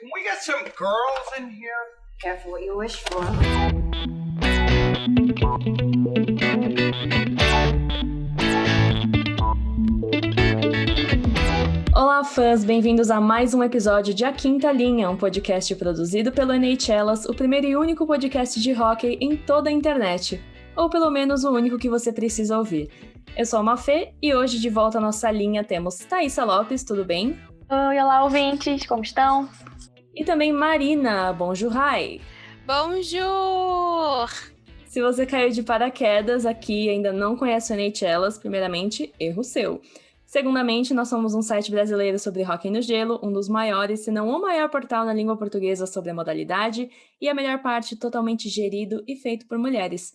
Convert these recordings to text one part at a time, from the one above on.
Can we get some girls in here? Careful what you wish for. Olá, fãs! Bem-vindos a mais um episódio de A Quinta Linha, um podcast produzido pelo NHLas, o primeiro e único podcast de hockey em toda a internet, ou pelo menos o único que você precisa ouvir. Eu sou a Mafê e hoje de volta à nossa linha temos Thaísa Lopes, tudo bem? Oi, olá, ouvintes, como estão? E também Marina, bonjour, hi! Bonjour! Se você caiu de paraquedas aqui e ainda não conhece o NHLas, primeiramente, erro seu. Segundamente, nós somos um site brasileiro sobre hóquei no gelo, um dos maiores, se não o maior portal na língua portuguesa sobre a modalidade, e a melhor parte totalmente gerido e feito por mulheres.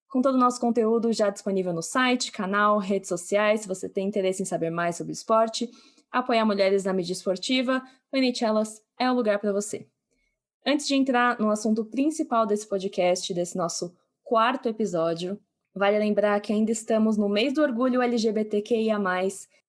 Com todo o nosso conteúdo já disponível no site, canal, redes sociais, se você tem interesse em saber mais sobre o esporte, apoiar mulheres na mídia esportiva, o NHLas é o lugar para você. Antes de entrar no assunto principal desse podcast, desse nosso quarto episódio, vale lembrar que ainda estamos no mês do orgulho LGBTQIA+,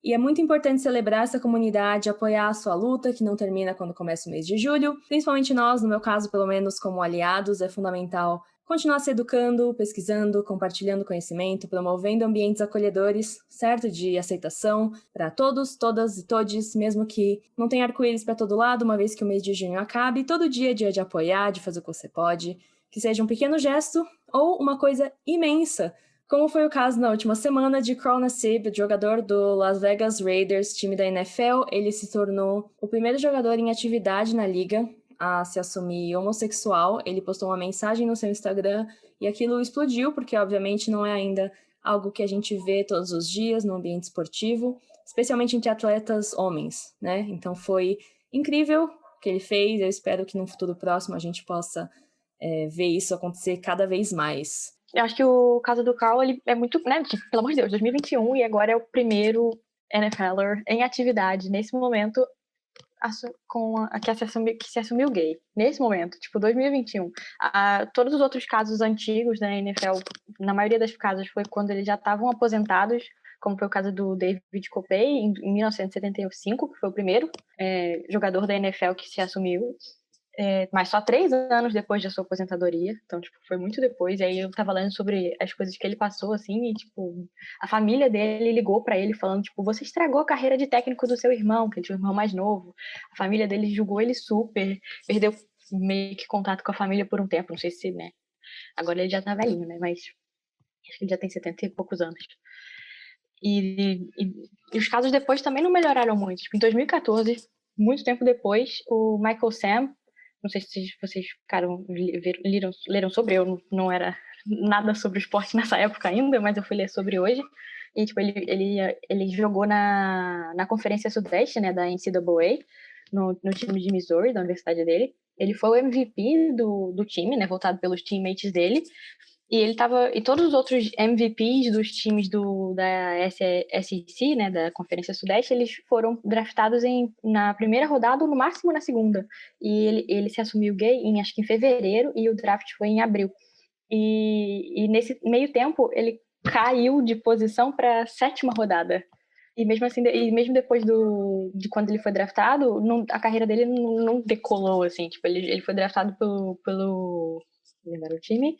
e é muito importante celebrar essa comunidade, apoiar a sua luta, que não termina quando começa o mês de julho. Principalmente nós, no meu caso, pelo menos como aliados, é fundamental continuar se educando, pesquisando, compartilhando conhecimento, promovendo ambientes acolhedores, certo? De aceitação para todos, todas e todes, mesmo que não tenha arco-íris para todo lado, uma vez que o mês de junho acabe, todo dia é dia de apoiar, de fazer o que você pode, que seja um pequeno gesto ou uma coisa imensa, como foi o caso na última semana de Carl Nassib, jogador do Las Vegas Raiders, time da NFL. Ele se tornou o primeiro jogador em atividade na liga a se assumir homossexual. Ele postou uma mensagem no seu Instagram e aquilo explodiu, porque obviamente não é ainda algo que a gente vê todos os dias no ambiente esportivo, especialmente entre atletas homens, né? Então foi incrível o que ele fez. Eu espero que no futuro próximo a gente possa ver isso acontecer cada vez mais. Eu acho que o caso do Carl, ele é muito, né, pelo amor de Deus, 2021, e agora é o primeiro NFLer em atividade, nesse momento, que se assumiu gay. Nesse momento, 2021. Todos os outros casos antigos da NFL, na maioria das casos, foi quando eles já estavam aposentados, como foi o caso do David Copey, em 1975, que foi o primeiro jogador da NFL que se assumiu. Mas só 3 anos depois da sua aposentadoria, então, foi muito depois. E aí eu tava lendo sobre as coisas que ele passou, assim, e, a família dele ligou pra ele falando, você estragou a carreira de técnico do seu irmão, que ele tinha um irmão mais novo. A família dele julgou ele super, perdeu meio que contato com a família por um tempo, não sei se, né, agora ele já tá velhinho, né, mas acho que ele já tem 70 e poucos anos. E os casos depois também não melhoraram muito. Em 2014, muito tempo depois, o Michael Sam, não sei se vocês leram sobre, eu não era nada sobre o esporte nessa época ainda, mas eu fui ler sobre hoje. E ele jogou na Conferência Sudeste, né, da NCAA, no time de Missouri, da universidade dele. Ele foi o MVP do time, né, votado pelos teammates dele. E todos os outros MVPs dos times da SEC, né, da Conferência Sudeste, eles foram draftados na primeira rodada ou no máximo na segunda. E ele se assumiu gay acho que em fevereiro, e o draft foi em abril. E nesse meio tempo, ele caiu de posição para a 7ª rodada. E mesmo assim, mesmo depois de quando ele foi draftado, a carreira dele não decolou, assim. Ele foi draftado pelo lembrar o time.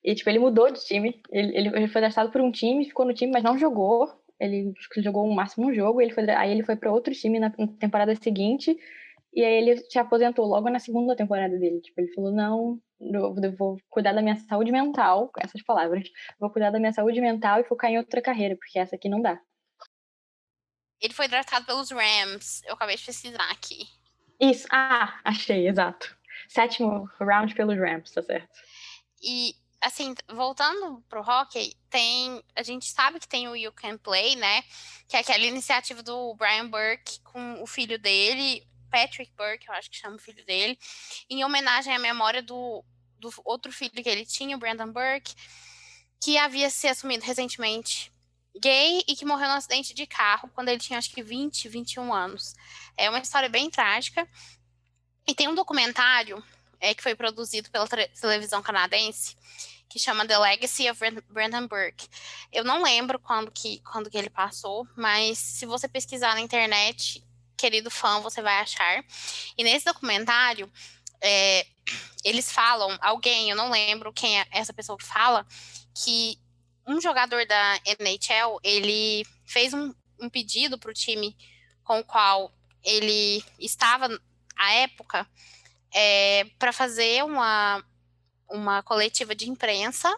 E, ele mudou de time. Ele foi draftado por um time, ficou no time, mas não jogou. Ele jogou no máximo um jogo. Aí ele foi para outro time na temporada seguinte. E aí ele se aposentou logo na segunda temporada dele. Ele falou, não, eu vou cuidar da minha saúde mental, com essas palavras. Vou cuidar da minha saúde mental e focar em outra carreira, porque essa aqui não dá. Ele foi draftado pelos Rams. Eu acabei de pesquisar aqui. Isso, achei, exato. 7º round pelos Rams, tá certo. E, assim, voltando pro hockey, a gente sabe que tem o You Can Play, né? Que é aquela iniciativa do Brian Burke com o filho dele, Patrick Burke, eu acho que chama o filho dele, em homenagem à memória do outro filho que ele tinha, o Brandon Burke, que havia se assumido recentemente gay e que morreu num acidente de carro quando ele tinha, acho que 20, 21 anos. É uma história bem trágica. E tem um documentário que foi produzido pela televisão canadense, que chama The Legacy of Brandon Burke. Eu não lembro quando que ele passou, mas se você pesquisar na internet, querido fã, você vai achar. E nesse documentário, eles falam, alguém, eu não lembro quem é essa pessoa que fala, que um jogador da NHL, ele fez um pedido para o time com o qual ele estava à época, para fazer uma coletiva de imprensa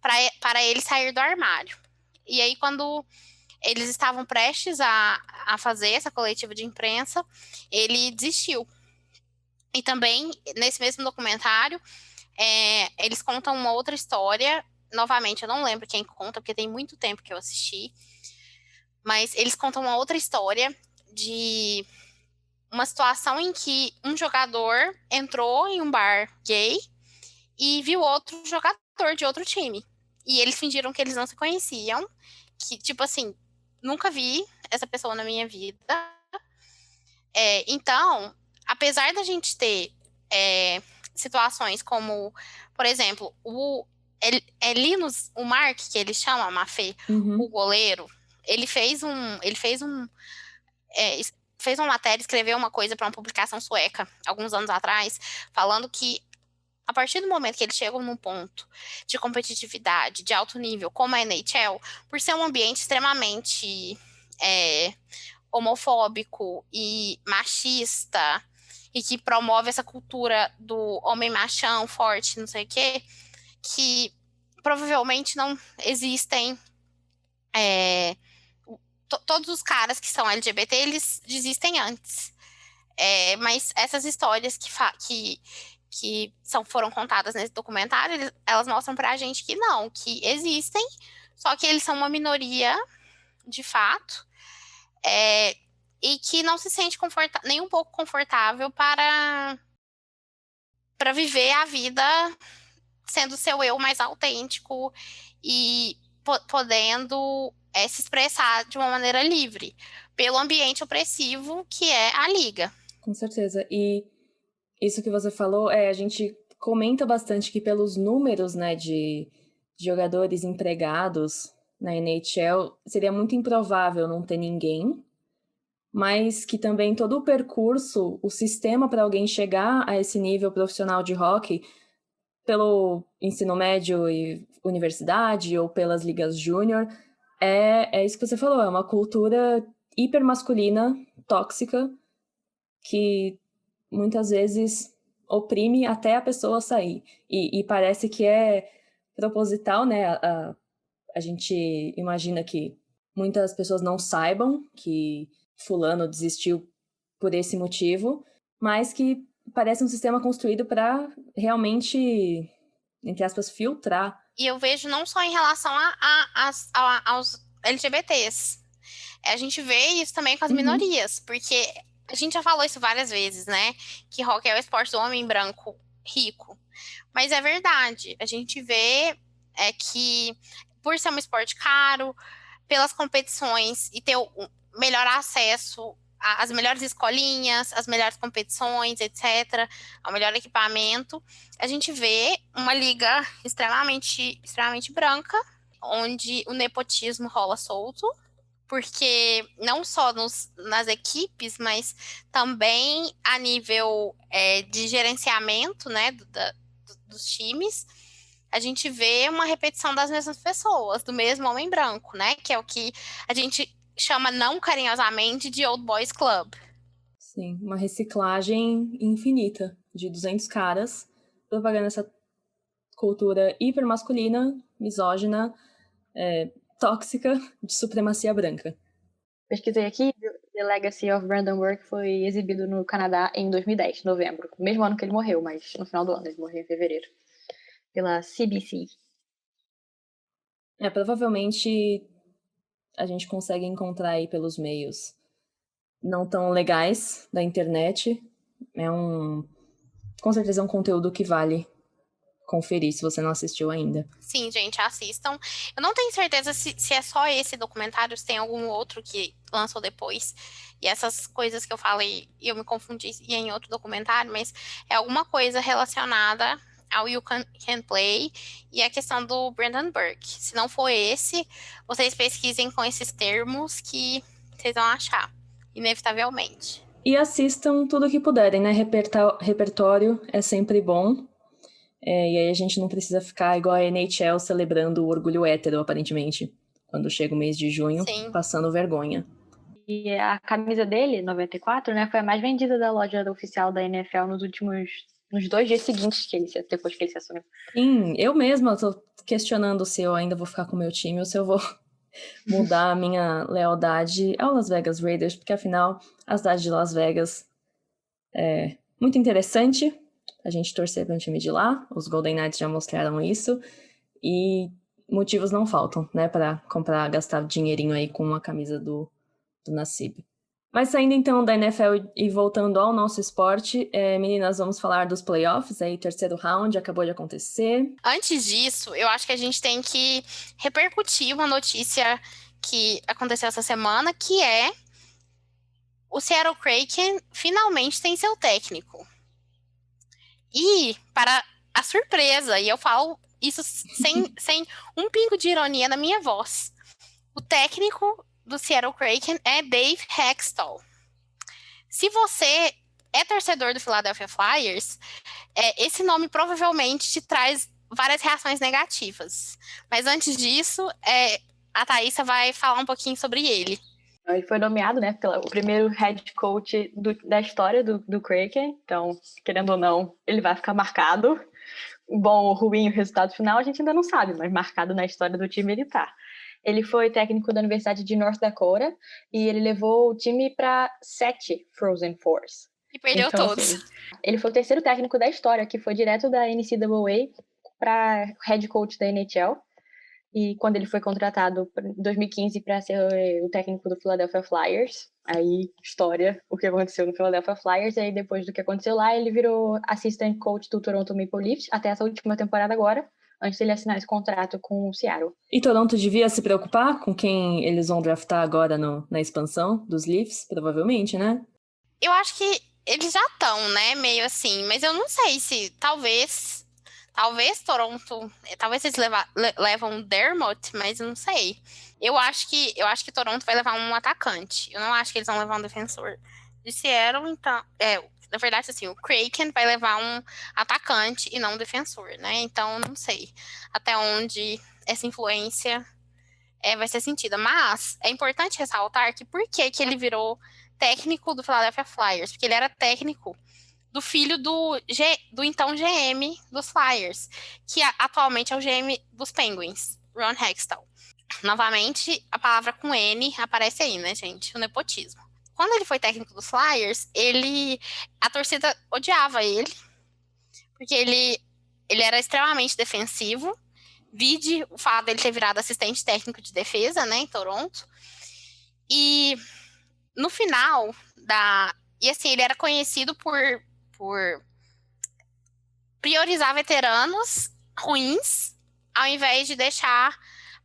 para ele sair do armário. E aí, quando eles estavam prestes a fazer essa coletiva de imprensa, ele desistiu. E também, nesse mesmo documentário, eles contam uma outra história. Novamente, eu não lembro quem conta, porque tem muito tempo que eu assisti. Mas eles contam uma outra história de uma situação em que um jogador entrou em um bar gay e viu outro jogador de outro time. E eles fingiram que eles não se conheciam. Que, tipo assim, nunca vi essa pessoa na minha vida. Então, apesar da gente ter situações como, por exemplo, o Linus, o Mark, que ele chama, Maffei, o goleiro, ele fez uma matéria, escreveu uma coisa para uma publicação sueca, alguns anos atrás, falando que a partir do momento que eles chegam num ponto de competitividade, de alto nível, como a NHL, por ser um ambiente extremamente homofóbico e machista, e que promove essa cultura do homem machão, forte, não sei o quê, que provavelmente não existem... todos os caras que são LGBT, eles desistem antes. Mas essas histórias que foram contadas nesse documentário, elas mostram pra gente que não, que existem, só que eles são uma minoria, de fato, e que não se sente nem um pouco confortável para viver a vida sendo seu eu mais autêntico e podendo se expressar de uma maneira livre, pelo ambiente opressivo que é a liga. Com certeza. E isso que você falou, a gente comenta bastante que pelos números, né, de jogadores empregados na NHL, seria muito improvável não ter ninguém, mas que também todo o percurso, o sistema para alguém chegar a esse nível profissional de hockey, pelo ensino médio e universidade ou pelas ligas júnior, é isso que você falou, é uma cultura hipermasculina, tóxica, que muitas vezes oprime até a pessoa sair. E parece que é proposital, né? A gente imagina que muitas pessoas não saibam que fulano desistiu por esse motivo, mas que parece um sistema construído para realmente, entre aspas, filtrar. E eu vejo não só em relação aos LGBTs. A gente vê isso também com as minorias, porque a gente já falou isso várias vezes, né? Que hockey é o esporte do homem branco rico. Mas é verdade. A gente vê que, por ser um esporte caro, pelas competições e ter o melhor acesso às melhores escolinhas, às melhores competições, etc., ao melhor equipamento, a gente vê uma liga extremamente branca, onde o nepotismo rola solto, porque não só nas equipes, mas também a nível de gerenciamento, né, dos times, a gente vê uma repetição das mesmas pessoas, do mesmo homem branco, né, que é o que a gente chama não carinhosamente de Old Boys Club. Sim, uma reciclagem infinita de 200 caras propagando essa cultura hipermasculina, misógina, tóxica de supremacia branca. Pesquisei aqui, The Legacy of Brandon Burke foi exibido no Canadá em 2010, novembro. Mesmo ano que ele morreu, mas no final do ano, ele morreu em fevereiro. Pela CBC. Provavelmente a gente consegue encontrar aí pelos meios não tão legais da internet. Com certeza é um conteúdo que vale conferir se você não assistiu ainda. Sim, gente, assistam. Eu não tenho certeza se é só esse documentário, se tem algum outro que lançou depois. E essas coisas que eu falei, eu me confundi em outro documentário, mas é alguma coisa relacionada ao You Can Play e a questão do Brandon Burke. Se não for esse, vocês pesquisem com esses termos que vocês vão achar. inevitavelmente. E assistam tudo que puderem, né? Repertório é sempre bom. E aí a gente não precisa ficar igual a NHL celebrando o orgulho hétero, aparentemente, quando chega o mês de junho, Sim. passando vergonha. E a camisa dele, 94, né, foi a mais vendida da loja oficial da NFL nos 2 dias seguintes depois que ele se assumiu. Sim, eu mesma tô questionando se eu ainda vou ficar com o meu time ou se eu vou mudar a minha lealdade ao Las Vegas Raiders, porque afinal a cidade de Las Vegas é muito interessante a gente torcer para um time de lá, os Golden Knights já mostraram isso, e motivos não faltam, né, para gastar dinheirinho aí com uma camisa do Nassib. Mas saindo então da NFL e voltando ao nosso esporte, meninas, vamos falar dos playoffs, aí terceiro round acabou de acontecer. Antes disso, eu acho que a gente tem que repercutir uma notícia que aconteceu essa semana, que é o Seattle Kraken finalmente tem seu técnico. E, para a surpresa, e eu falo isso sem um pingo de ironia na minha voz, o técnico do Seattle Kraken é Dave Hextall. Se você é torcedor do Philadelphia Flyers, esse nome provavelmente te traz várias reações negativas. Mas antes disso, a Thaísa vai falar um pouquinho sobre ele. Ele foi nomeado, né, o primeiro head coach da história do Kraken. Então, querendo ou não, ele vai ficar marcado. Bom ou ruim o resultado final, a gente ainda não sabe, mas marcado na história do time ele tá. Ele foi técnico da Universidade de North Dakota e ele levou o time para 7 Frozen Fours. E perdeu então, todos. Assim, ele foi o terceiro técnico da história, que foi direto da NCAA para head coach da NHL. E quando ele foi contratado em 2015 para ser o técnico do Philadelphia Flyers, aí história, o que aconteceu no Philadelphia Flyers, aí depois do que aconteceu lá, ele virou assistant coach do Toronto Maple Leafs até essa última temporada agora, antes de ele assinar esse contrato com o Seattle. E Toronto devia se preocupar com quem eles vão draftar agora na expansão dos Leafs? Provavelmente, né? Eu acho que eles já estão, né, meio assim, mas eu não sei se talvez Toronto, talvez eles levam Dermott, mas não sei. Eu acho que Toronto vai levar um atacante. Eu não acho que eles vão levar um defensor. De Seattle, então, na verdade, assim, o Kraken vai levar um atacante e não um defensor, né? Então, não sei até onde essa influência vai ser sentida. Mas é importante ressaltar que por que ele virou técnico do Philadelphia Flyers? Porque ele era técnico do filho do então GM dos Flyers, que atualmente é o GM dos Penguins, Ron Hextall. Novamente, a palavra com N aparece aí, né, gente? O nepotismo. Quando ele foi técnico dos Flyers, a torcida odiava ele, porque ele era extremamente defensivo, vide o fato dele ter virado assistente técnico de defesa, né, em Toronto. E no final e assim, ele era conhecido por priorizar veteranos ruins, ao invés de deixar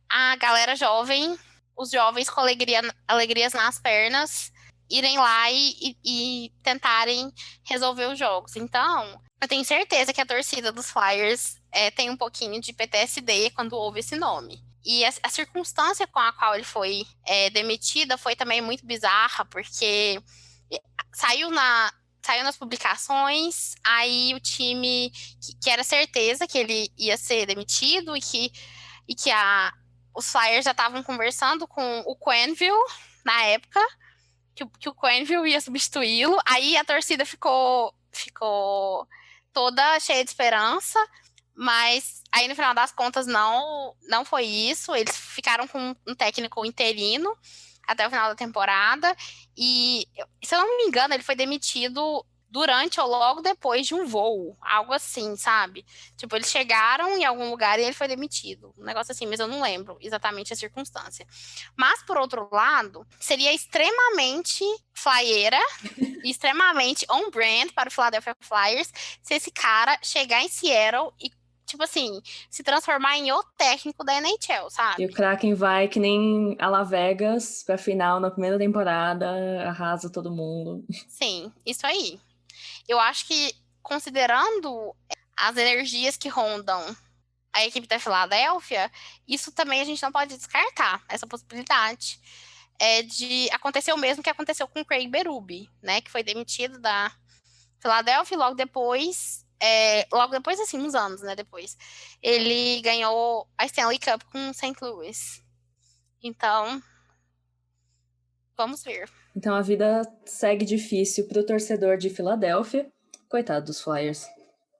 a galera jovem, os jovens com alegrias nas pernas, irem lá e tentarem resolver os jogos. Então, eu tenho certeza que a torcida dos Flyers tem um pouquinho de PTSD quando ouve esse nome. E a circunstância com a qual ele foi demitida foi também muito bizarra, porque saiu nas publicações, aí o time que era certeza que ele ia ser demitido e que os Flyers já estavam conversando com o Quenneville na época, que o Quenneville ia substituí-lo. Aí a torcida ficou toda cheia de esperança, mas aí no final das contas não foi isso. Eles ficaram com um técnico interino até o final da temporada, e se eu não me engano, ele foi demitido durante ou logo depois de um voo, algo assim, sabe? Tipo, eles chegaram em algum lugar e ele foi demitido, um negócio assim, mas eu não lembro exatamente a circunstância. Mas, por outro lado, seria extremamente flyeira e extremamente on-brand para o Philadelphia Flyers se esse cara chegar em Seattle e, tipo assim, se transformar em outro técnico da NHL, sabe? E o Kraken vai que nem a Las Vegas pra final na primeira temporada, arrasa todo mundo. Sim, isso aí. Eu acho que, considerando as energias que rondam a equipe da Filadélfia, isso também a gente não pode descartar, essa possibilidade. Aconteceu o mesmo que aconteceu com o Craig Berube, né? Que foi demitido da Philadelphia e logo depois, assim, uns anos, né, depois, ele ganhou a Stanley Cup com o St. Louis. Então, vamos ver. Então a vida segue difícil pro torcedor de Filadélfia. Coitado dos Flyers.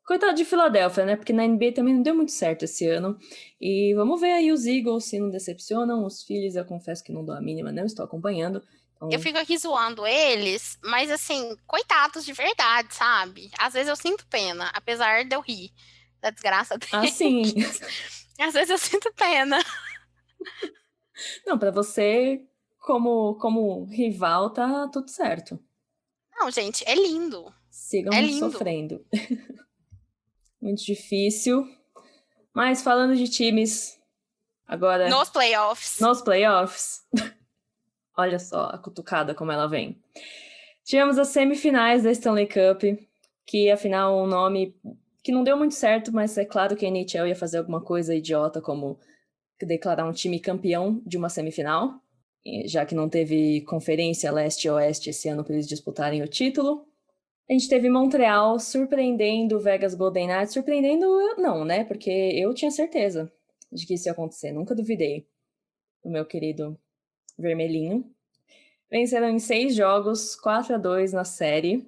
Coitado de Filadélfia, né? Porque na NBA também não deu muito certo esse ano. E vamos ver aí os Eagles se não decepcionam. Os Phillies, eu confesso que não dou a mínima, não estou acompanhando. Então... Eu fico aqui zoando eles, mas assim, coitados de verdade, sabe? Às vezes eu sinto pena, apesar de eu rir da desgraça deles. Ah, sim. Às vezes eu sinto pena. Não, pra você, como rival, tá tudo certo. Não, gente, é lindo. Sigam É lindo. sofrendo. Muito difícil. Mas falando de times, agora... Nos playoffs. Olha só a cutucada como ela vem. Tivemos as semifinais da Stanley Cup, que afinal um nome que não deu muito certo, mas é claro que a NHL ia fazer alguma coisa idiota como declarar um time campeão de uma semifinal, já que não teve conferência leste e oeste esse ano para eles disputarem o título. A gente teve Montreal surpreendendo o Vegas Golden Knights. Surpreendendo não, né? Porque eu tinha certeza de que isso ia acontecer. Nunca duvidei do meu querido vermelhinho. Venceram em 6 jogos, 4-2 na série.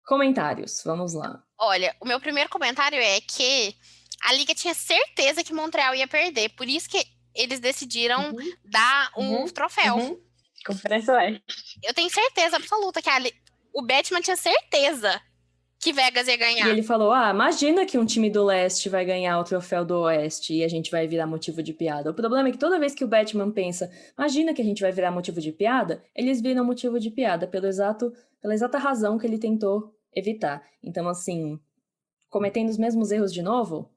Comentários, vamos lá. Olha, o meu primeiro comentário é que a Liga tinha certeza que Montreal ia perder. Por isso que eles decidiram dar um troféu. Conferência Oeste. Eu tenho certeza absoluta que o Batman tinha certeza que Vegas ia ganhar. E ele falou, imagina que um time do leste vai ganhar o troféu do oeste e a gente vai virar motivo de piada. O problema é que toda vez que o Batman pensa, imagina que a gente vai virar motivo de piada, eles viram motivo de piada pela exata razão que ele tentou evitar. Então, assim, cometendo os mesmos erros de novo,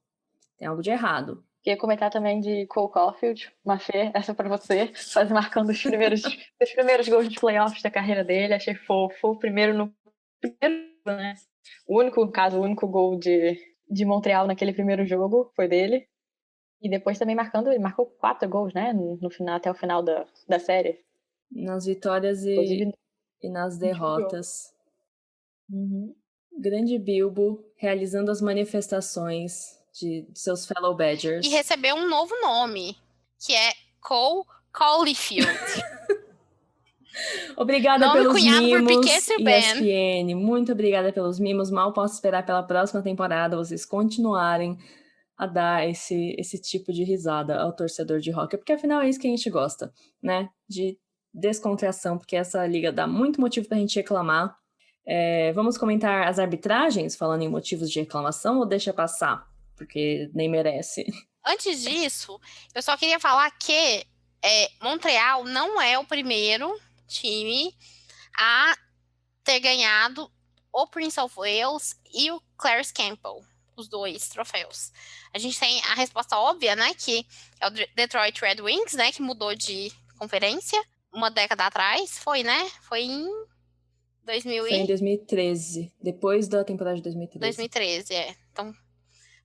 tem algo de errado. Queria comentar também de Cole Caulfield, Mafê, essa pra você, marcando os primeiros gols de playoffs da carreira dele, achei fofo, primeiro, né? O único gol de Montreal naquele primeiro jogo foi dele. E depois também ele marcou 4 gols, né? No final, até o final da série. Nas vitórias e nas derrotas. Grande Bilbo realizando as manifestações de seus fellow Badgers. E recebeu um novo nome, que é Cole Caulfield. Obrigada nome pelos mimos, ESPN. Muito obrigada pelos mimos. Mal posso esperar pela próxima temporada vocês continuarem a dar esse tipo de risada ao torcedor de hockey, porque afinal é isso que a gente gosta, né? De descontração, porque essa liga dá muito motivo pra gente reclamar. Vamos comentar as arbitragens, falando em motivos de reclamação, ou deixa passar? Porque nem merece. Antes disso, eu só queria falar que Montreal não é o primeiro time a ter ganhado o Prince of Wales e o Clarence Campbell, os 2 troféus. A gente tem a resposta óbvia, né, que é o Detroit Red Wings, né, que mudou de conferência uma década atrás, foi, né? Foi em 2013, depois da temporada de 2013. 2013, Então,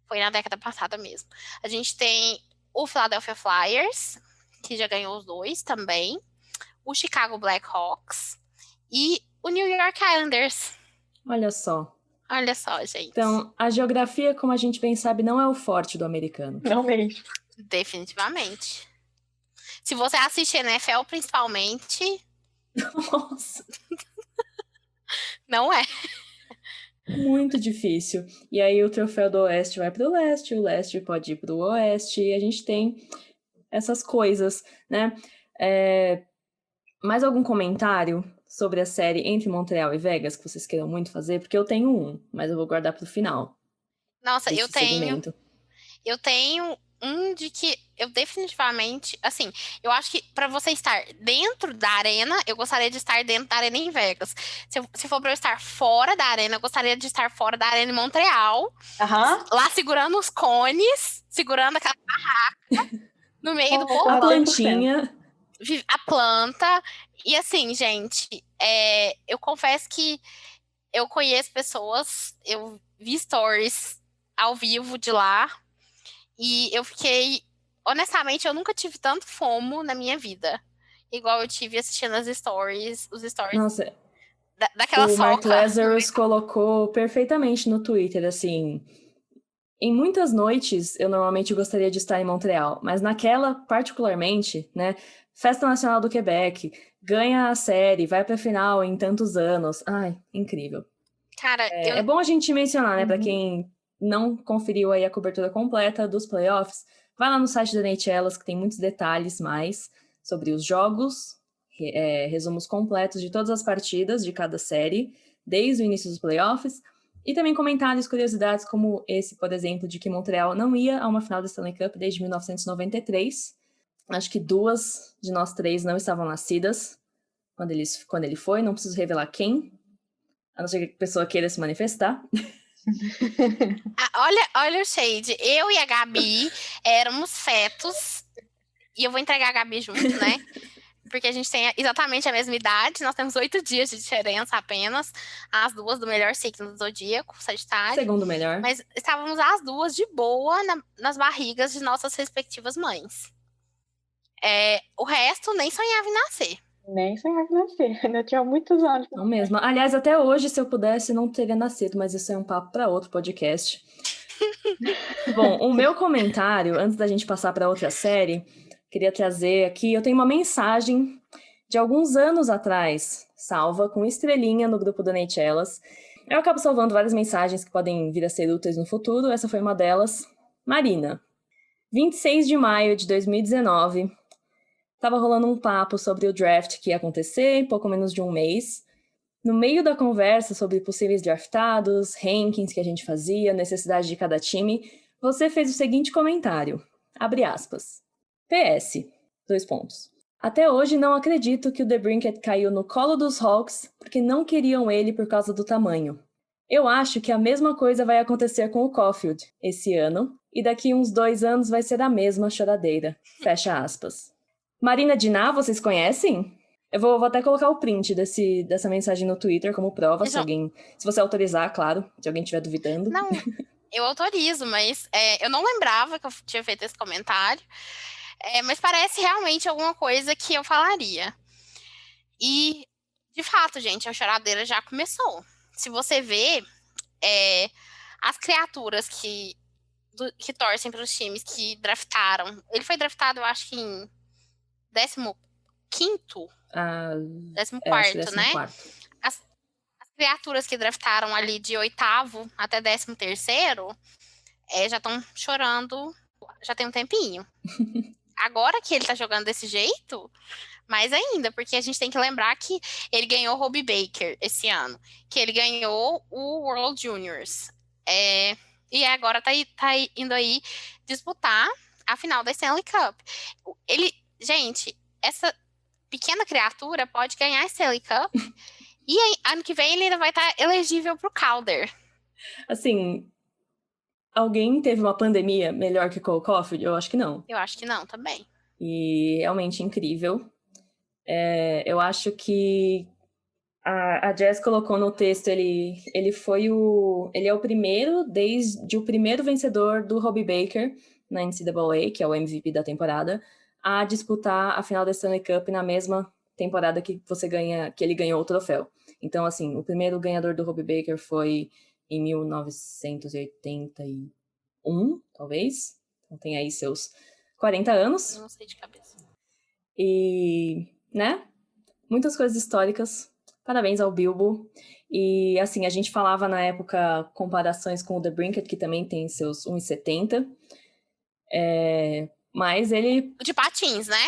foi na década passada mesmo. A gente tem o Philadelphia Flyers, que já ganhou os 2 também. O Chicago Blackhawks e o New York Islanders. Olha só. Olha só, gente. Então, a geografia, como a gente bem sabe, não é o forte do americano. Não mesmo. Definitivamente. Se você assiste NFL, principalmente... Nossa. Não é. Muito difícil. E aí o troféu do oeste vai para o leste, o leste pode ir para o oeste, e a gente tem essas coisas, né? Mais algum comentário sobre a série entre Montreal e Vegas que vocês queiram muito fazer? Porque eu tenho um, mas eu vou guardar para o final. Nossa, eu tenho um de que eu definitivamente, assim, eu acho que para você estar dentro da arena, eu gostaria de estar dentro da arena em Vegas. Se for para eu estar fora da arena, eu gostaria de estar fora da arena em Montreal. Lá segurando os cones, segurando aquela barraca no meio do povo. A plantinha. A planta. E assim, gente, eu confesso que eu conheço pessoas, eu vi stories ao vivo de lá, e eu fiquei... Honestamente, eu nunca tive tanto FOMO na minha vida. igual eu tive assistindo os stories Nossa, daquela o Mark soca. Lazarus colocou perfeitamente no Twitter, assim... Em muitas noites, eu normalmente gostaria de estar em Montreal, mas naquela, particularmente, né? Festa Nacional do Quebec, ganha a série, vai pra final em tantos anos. Ai, incrível. Cara, É bom a gente mencionar, né? Pra Uhum. quem não conferiu aí a cobertura completa dos playoffs, vai lá no site da NHL, que tem muitos detalhes mais sobre os jogos, resumos completos de todas as partidas de cada série, desde o início dos playoffs, e também comentários, curiosidades, como esse, por exemplo, de que Montreal não ia a uma final da Stanley Cup desde 1993. Acho que 2 de nós 3 não estavam nascidas quando ele foi, não preciso revelar quem, a não ser que a pessoa queira se manifestar. olha o shade. Eu e a Gabi éramos fetos. E eu vou entregar a Gabi junto, né? Porque a gente tem exatamente a mesma idade. Nós temos 8 dias de diferença apenas. As duas do melhor signo do zodíaco, Sagitário. Segundo melhor. Mas estávamos as duas de boa nas barrigas de nossas respectivas mães. O resto nem sonhava em nascer. Nem sonhava em nascer. Ainda tinha muitos anos. Não mesmo. Aliás, até hoje, se eu pudesse, não teria nascido, mas isso é um papo para outro podcast. Bom, o meu comentário, antes da gente passar para outra série, queria trazer aqui, eu tenho uma mensagem de alguns anos atrás, salva, com estrelinha no grupo do Neitelas. Eu acabo salvando várias mensagens que podem vir a ser úteis no futuro, essa foi uma delas. Marina, 26 de maio de 2019, tava rolando um papo sobre o draft que ia acontecer em pouco menos de um mês. No meio da conversa sobre possíveis draftados, rankings que a gente fazia, necessidade de cada time, você fez o seguinte comentário, abre aspas. PS, 2 pontos. Até hoje não acredito que o DeBrincat caiu no colo dos Hawks porque não queriam ele por causa do tamanho. Eu acho que a mesma coisa vai acontecer com o Caulfield esse ano, e daqui uns 2 anos vai ser a mesma choradeira. Fecha aspas. Marina Diná, vocês conhecem? Eu vou até colocar o print dessa mensagem no Twitter como prova, se você autorizar, claro, se alguém estiver duvidando. Não, eu autorizo, mas eu não lembrava que eu tinha feito esse comentário. Mas parece realmente alguma coisa que eu falaria. E, de fato, gente, a choradeira já começou. Se você vê, as criaturas que torcem para os times que draftaram. Ele foi draftado, eu acho que em 15º? 14º, né? As criaturas que draftaram ali de 8º até 13º já estão chorando já tem um tempinho. Agora que ele tá jogando desse jeito, mais ainda, porque a gente tem que lembrar que ele ganhou o Hobey Baker esse ano, que ele ganhou o World Juniors. E agora tá indo aí disputar a final da Stanley Cup. Gente, essa pequena criatura pode ganhar a Stanley Cup e aí, ano que vem ele ainda vai estar elegível pro Calder. Assim, alguém teve uma pandemia melhor que Cole Caulfield? Eu acho que não. Eu acho que não, também. E realmente incrível. Eu acho que a Jess colocou no texto, ele é o primeiro, desde o primeiro vencedor do Hobey Baker na NCAA, que é o MVP da temporada, a disputar a final da Stanley Cup na mesma temporada que ele ganhou o troféu. Então, assim, o primeiro ganhador do Hobey Baker foi em 1981, talvez. Então tem aí seus 40 anos. Não sei de cabeça. E, né? Muitas coisas históricas. Parabéns ao Bilbo. E, assim, a gente falava na época comparações com o DeBrincat, que também tem seus 1,70. Mas ele... De patins, né?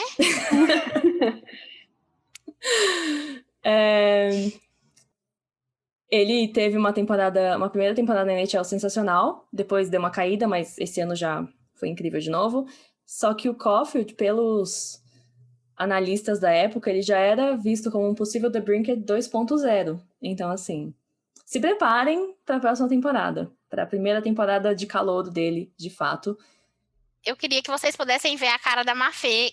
Ele teve uma primeira temporada na NHL sensacional, depois deu uma caída, mas esse ano já foi incrível de novo. Só que o Caulfield, pelos analistas da época, ele já era visto como um possível DeBrincat 2.0. Então, assim, se preparem para a próxima temporada, para a primeira temporada de calouro dele, de fato. Eu queria que vocês pudessem ver a cara da Mafê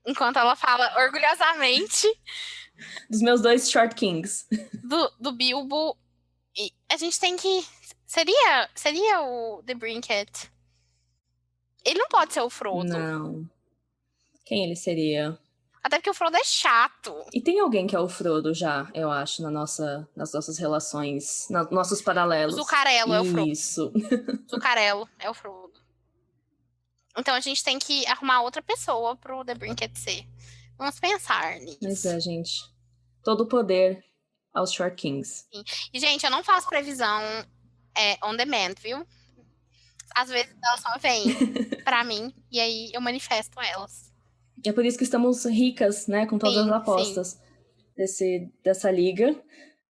enquanto ela fala orgulhosamente dos meus 2 Short Kings. Do Bilbo. E a gente tem que... Seria o DeBrincat. Ele não pode ser o Frodo. Não. Quem ele seria? Até porque o Frodo é chato. E tem alguém que é o Frodo já, eu acho, nas nossas relações, nos nossos paralelos. O Zuccarello é o Frodo. Isso. Zuccarello é o Frodo. Então a gente tem que arrumar outra pessoa pro The Brinket ser. Vamos pensar nisso. Mas é, gente. Todo o poder aos Short Kings. E, gente, eu não faço previsão on demand, viu? Às vezes elas só vêm pra mim e aí eu manifesto elas. E é por isso que estamos ricas, né? Com todas Sim, as apostas dessa liga.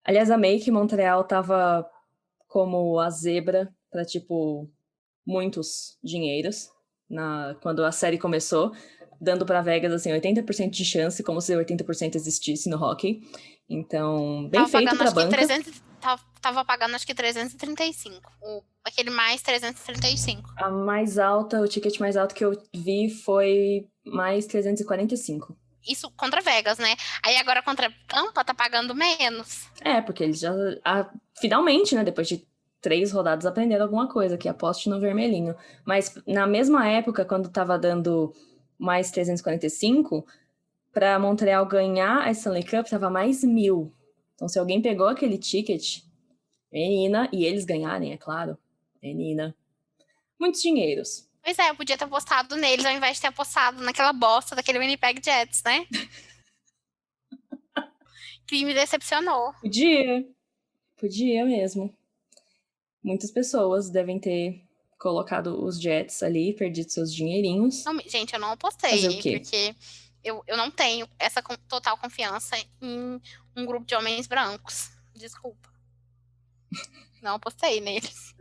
Aliás, amei que Montreal tava como a zebra pra, tipo, muitos dinheiros quando a série começou, dando pra Vegas, assim, 80% de chance, como se 80% existisse no hockey. Então, bem Tava feito pagando, pra acho que banca. 300, tava pagando acho que 335. Aquele mais 335. A mais alta, o ticket mais alto que eu vi foi mais 345. Isso contra Vegas, né? Aí agora contra Tampa tá pagando menos. É, porque eles já, finalmente, né, depois de 3 rodadas, aprenderam alguma coisa, que aposte no vermelhinho. Mas na mesma época, quando tava dando mais 345, pra Montreal ganhar a Stanley Cup, tava mais 1.000. Então, se alguém pegou aquele ticket, menina, e eles ganharem, é claro, menina, muitos dinheiros. Pois é, eu podia ter apostado neles ao invés de ter apostado naquela bosta daquele Winnipeg Jets, né? Que me decepcionou. Podia mesmo. Muitas pessoas devem ter colocado os Jets ali, perdido seus dinheirinhos. Não, gente, eu não apostei, Fazer o quê? porque eu não tenho essa total confiança em um grupo de homens brancos. Desculpa. Não apostei neles.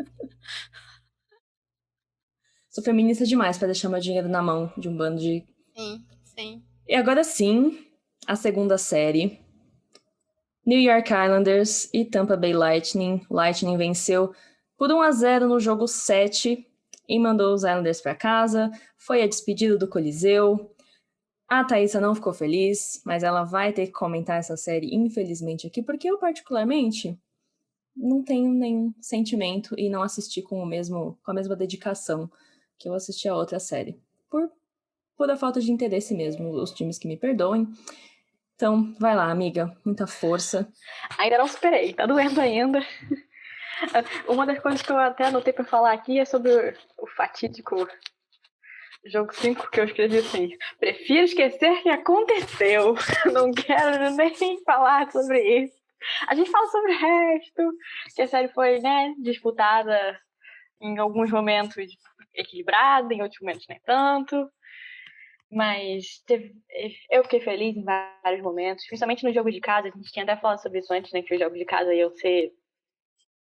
Sou feminista demais pra deixar meu dinheiro na mão de um bando de... Sim. E agora sim, a segunda série. New York Islanders e Tampa Bay Lightning. Lightning venceu por 1-0 no jogo 7 e mandou os Islanders pra casa. Foi a despedida do Coliseu. A Thaísa não ficou feliz, mas ela vai ter que comentar essa série, infelizmente, aqui, porque eu, particularmente, não tenho nenhum sentimento e não assisti com a mesma dedicação que eu assisti a outra série. Por a falta de interesse mesmo, os times que me perdoem. Então, vai lá, amiga. Muita força. Ainda não superei, tá doendo ainda. Uma das coisas que eu até anotei pra falar aqui é sobre o fatídico jogo 5, que eu escrevi assim: prefiro esquecer que aconteceu. Não quero nem falar sobre isso. A gente fala sobre o resto, que a série foi, né, disputada em alguns momentos equilibrada, em outros momentos nem tanto. Mas eu fiquei feliz em vários momentos, principalmente no jogo de casa. A gente tinha até falado sobre isso antes, né, que os jogos de casa iam ser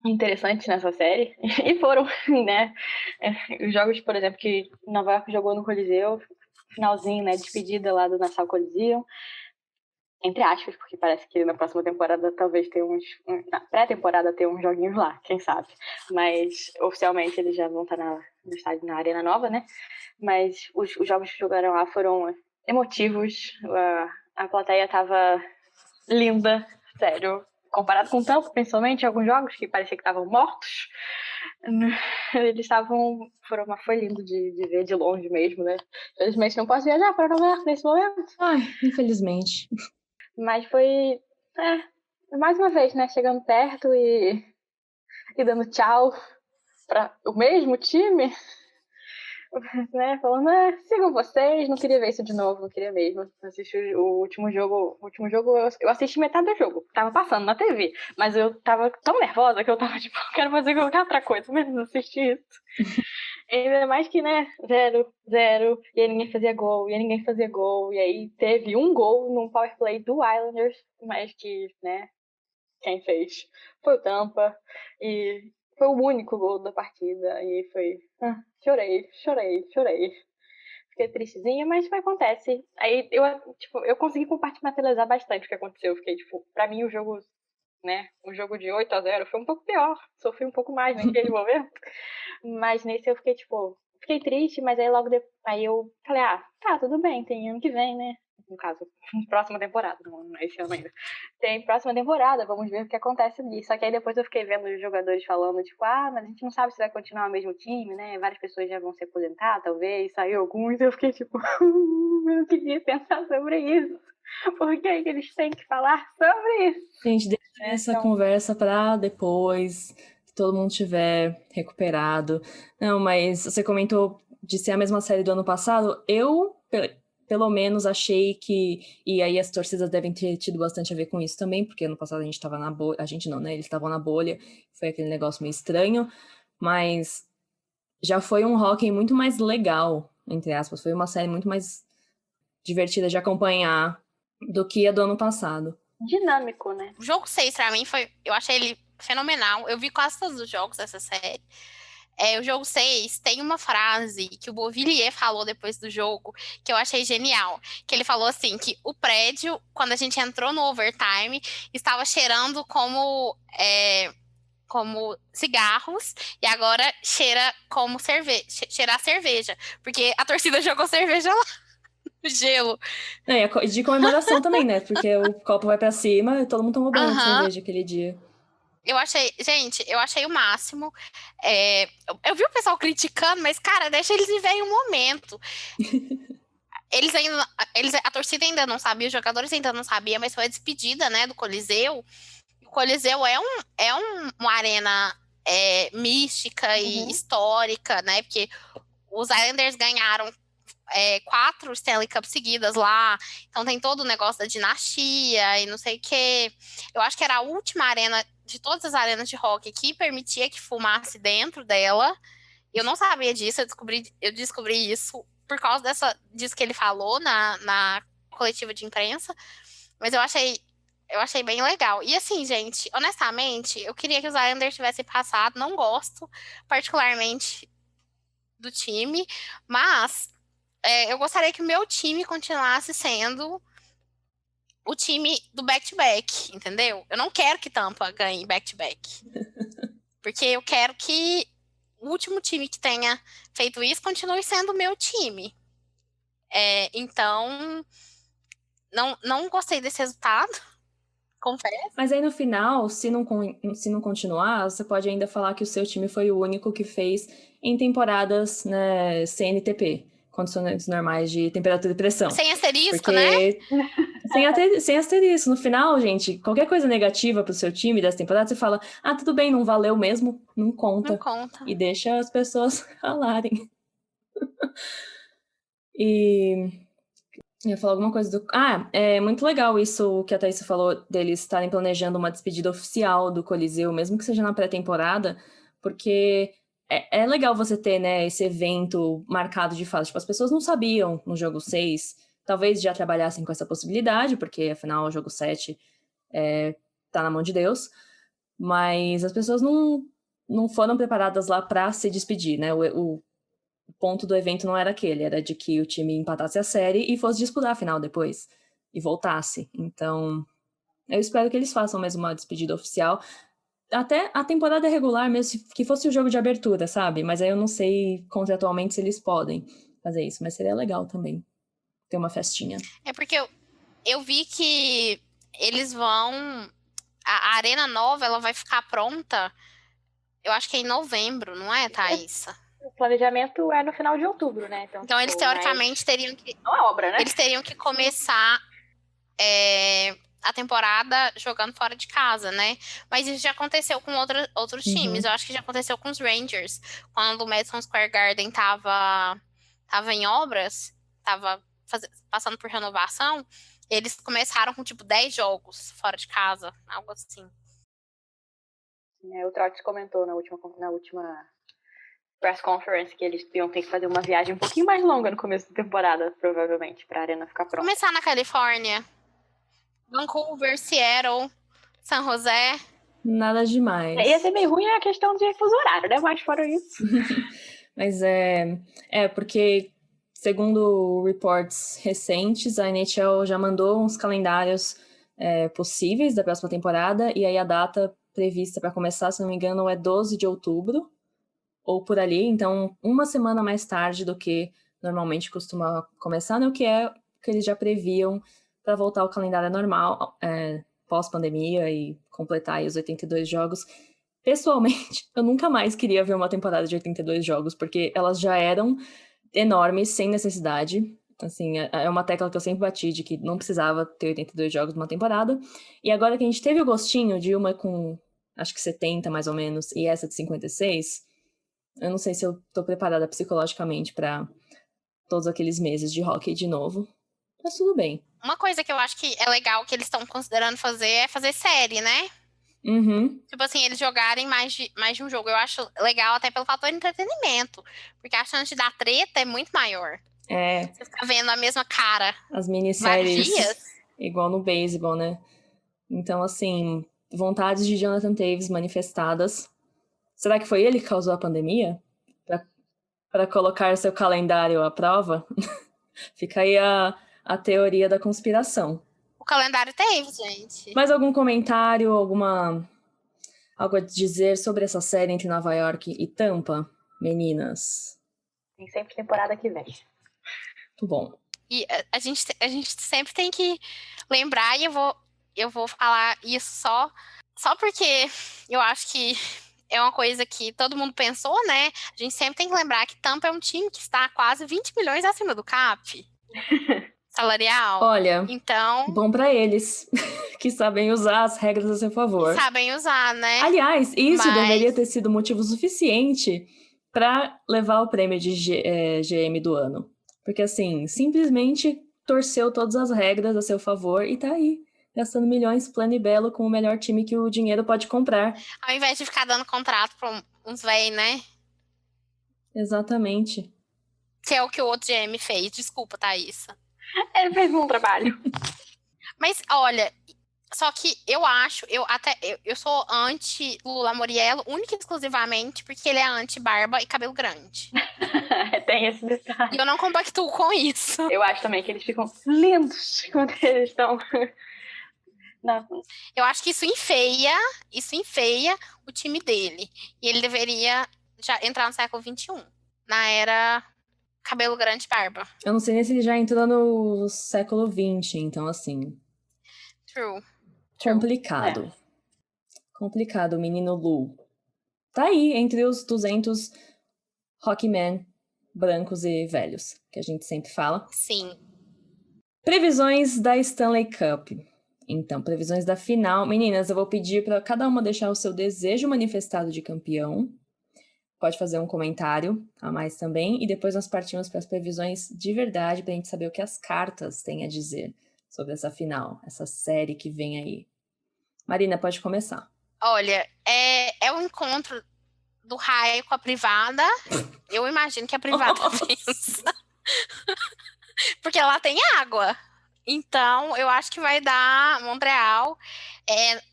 interessantes nessa série. E foram, né? Os jogos, por exemplo, que Nova York jogou no Coliseu, finalzinho, né, despedida lá do Nassau Coliseum. Entre aspas, porque parece que na próxima temporada talvez tenha na pré-temporada ter uns joguinhos lá, quem sabe. Mas oficialmente eles já vão estar no estádio, na Arena Nova, né? Mas os jogos que jogaram lá foram emotivos. A plateia tava linda, sério. Comparado com o Tampa, principalmente, alguns jogos que parecia que estavam mortos, eles estavam... Foi lindo de ver de longe mesmo, né? Infelizmente não posso viajar para Nova York nesse momento. Ai, infelizmente. Mas foi, mais uma vez, né? Chegando perto e dando tchau para o mesmo time, né? Falando, sigam vocês, não queria ver isso de novo, não queria mesmo. Assistir o último jogo, eu assisti metade do jogo, tava passando na TV, mas eu tava tão nervosa que eu tava tipo, quero fazer qualquer outra coisa, menos assistir isso. Ainda mais que, né, 0-0, e aí ninguém fazia gol, e aí teve um gol num power play do Islanders, mas que, né, quem fez foi o Tampa, e foi o único gol da partida, e foi... Chorei. Fiquei tristezinha, mas acontece. Aí eu consegui compartimentalizar bastante o que aconteceu. Eu fiquei, tipo, pra mim o jogo, né, o jogo de 8-0 foi um pouco pior, sofri um pouco mais naquele momento. Mas nesse eu fiquei triste, mas aí logo depois, aí eu falei, tá, tudo bem, tem ano que vem, né? no caso, próxima temporada, não é esse ano ainda. Tem próxima temporada, vamos ver o que acontece ali. Só que aí depois eu fiquei vendo os jogadores falando, tipo, mas a gente não sabe se vai continuar o mesmo time, né? Várias pessoas já vão se aposentar, talvez, saiu alguns, eu fiquei tipo, eu não queria pensar sobre isso. Por que eles têm que falar sobre isso? Gente, deixa essa conversa pra depois, que todo mundo tiver recuperado. Não, mas você comentou de ser a mesma série do ano passado. Eu, pelo menos, achei que... E aí as torcidas devem ter tido bastante a ver com isso também, porque ano passado a gente tava na bolha... A gente não, né? Eles estavam na bolha. Foi aquele negócio meio estranho. Mas já foi um hockey muito mais legal, entre aspas. Foi uma série muito mais divertida de acompanhar do que a do ano passado. Dinâmico, né? O jogo 6, pra mim, eu achei ele fenomenal. Eu vi quase todos os jogos dessa série. O jogo 6 tem uma frase que o Beauvillier falou depois do jogo, que eu achei genial. Que ele falou assim, que o prédio, quando a gente entrou no overtime, estava cheirando como cigarros, e agora cheira como cheirar cerveja. Porque a torcida jogou cerveja lá. Gelo. E de comemoração também, né? Porque o copo vai pra cima e todo mundo tomou banho de cerveja aquele dia. Eu achei o máximo. Eu vi o pessoal criticando, mas, cara, deixa eles viverem um momento. A torcida ainda não sabia, os jogadores ainda não sabiam, mas foi a despedida, né, do Coliseu. O Coliseu é uma arena mística e histórica, né? Porque os Islanders ganharam 4 Stanley Cup seguidas lá, então tem todo o negócio da dinastia e não sei o quê. Eu acho que era a última arena de todas as arenas de hockey que permitia que fumasse dentro dela. Eu não sabia disso, eu descobri isso por causa disso que ele falou na coletiva de imprensa, mas eu achei bem legal. E assim, gente, honestamente, eu queria que os Islanders tivessem passado, não gosto particularmente do time, mas eu gostaria que o meu time continuasse sendo o time do back-to-back, entendeu? Eu não quero que Tampa ganhe back-to-back. Porque eu quero que o último time que tenha feito isso continue sendo o meu time. Então, não gostei desse resultado, confesso. Mas aí no final, se não continuar, você pode ainda falar que o seu time foi o único que fez em temporadas, né, CNTP. Condições normais de temperatura e pressão. Sem asterisco, porque... né? Sem asterisco. No final, gente, qualquer coisa negativa pro seu time dessa temporada, você fala, tudo bem, não valeu mesmo, não conta. Não conta. E deixa as pessoas falarem. E... Eu ia falar alguma coisa do... é muito legal isso que a Thaís falou, deles estarem planejando uma despedida oficial do Coliseu, mesmo que seja na pré-temporada, porque... É legal você ter, né, esse evento marcado de fato. Tipo, as pessoas não sabiam no jogo 6, talvez já trabalhassem com essa possibilidade, porque afinal o jogo 7 tá na mão de Deus, mas as pessoas não foram preparadas lá pra se despedir, né? O ponto do evento não era aquele, era de que o time empatasse a série e fosse disputar a final depois, e voltasse. Então, eu espero que eles façam mesmo uma despedida oficial. Até a temporada regular mesmo, que fosse o jogo de abertura, sabe? Mas aí eu não sei contratualmente se eles podem fazer isso, mas seria legal também ter uma festinha. Porque eu vi que eles vão... A arena nova, ela vai ficar pronta, eu acho que é em novembro, não é, Thaís? O planejamento é no final de outubro, né? Então eles teoricamente teriam que... Não é obra, né? Eles teriam que começar a temporada jogando fora de casa, né? Mas isso já aconteceu com outros times. Eu acho que já aconteceu com os Rangers. Quando o Madison Square Garden tava em obras, tava passando por renovação, eles começaram com, 10 jogos fora de casa, algo assim. O Trotz comentou na última press conference que eles iam ter que fazer uma viagem um pouquinho mais longa no começo da temporada, provavelmente, pra arena ficar pronta. Começar na Califórnia. Vancouver, Seattle, San José. Nada demais. Ia ser meio ruim a questão de fuso horário, né? Mas fora isso. Mas porque, segundo reports recentes, a NHL já mandou uns calendários possíveis da próxima temporada, e aí a data prevista para começar, se não me engano, é 12 de outubro, ou por ali, então uma semana mais tarde do que normalmente costuma começar, né? O que é que eles já previam para voltar ao calendário normal, pós-pandemia e completar aí os 82 jogos. Pessoalmente, eu nunca mais queria ver uma temporada de 82 jogos, porque elas já eram enormes, sem necessidade. Assim, é uma tecla que eu sempre bati de que não precisava ter 82 jogos numa temporada. E agora que a gente teve o gostinho de uma com, acho que 70 mais ou menos, e essa de 56, eu não sei se eu tô preparada psicologicamente para todos aqueles meses de hockey de novo. Mas tudo bem. Uma coisa que eu acho que é legal que eles estão considerando fazer é fazer série, né? Uhum. Tipo assim, eles jogarem mais de um jogo. Eu acho legal até pelo fator de entretenimento. Porque a chance de dar treta é muito maior. É, Você fica vendo a mesma cara as vários minisséries dias. igual no beisebol, né? Então, assim, vontades de Jonathan Toews manifestadas. Será que foi ele que causou a pandemia? Para colocar seu calendário à prova? Fica aí a teoria da conspiração. O calendário teve, gente. Mais algum comentário, algo a dizer sobre essa série entre Nova York e Tampa, meninas? Tem sempre temporada que vem. Muito bom. E a gente sempre tem que lembrar, e eu vou falar isso só porque eu acho que é uma coisa que todo mundo pensou, né? A gente sempre tem que lembrar que Tampa é um time que está quase 20 milhões acima do cap salarial. Olha, Então, bom pra eles, que sabem usar as regras a seu favor. sabem usar, né? Aliás, isso Mas- deveria ter sido motivo suficiente para levar o prêmio de GM do ano. Porque, assim, simplesmente torceu todas as regras a seu favor e tá aí, gastando milhões, plano e belo, com o melhor time que o dinheiro pode comprar. Ao invés de ficar dando contrato pra uns véi, né? Exatamente. Que é o que o outro GM fez. Desculpa, Thaís. Ele fez um bom trabalho. Mas, olha, só que eu sou anti Lula Moriello, única e exclusivamente porque ele é anti barba e cabelo grande. Tem esse detalhe. E eu não compactuo com isso. Eu acho também que eles ficam lindos quando eles estão... Eu acho que isso enfeia o time dele. E ele deveria já entrar no século XXI, na era cabelo grande e barba. Eu não sei nem se ele já entrou no século XX, então, assim, True. complicado. Complicado, o menino Lu. Tá aí, entre os 200 Rockman brancos e velhos, que a gente sempre fala. Sim. Previsões da Stanley Cup. Então, previsões da final. Meninas, eu vou pedir para cada uma deixar o seu desejo manifestado de campeão. Pode fazer um comentário a mais também. E depois nós partimos para as previsões de verdade, para a gente saber o que as cartas têm a dizer sobre essa final, essa série que vem aí. Marina, pode começar. Olha, é um encontro do raio com a privada. Eu imagino que a privada pensa. Porque ela tem água. Então, eu acho que vai dar Montreal.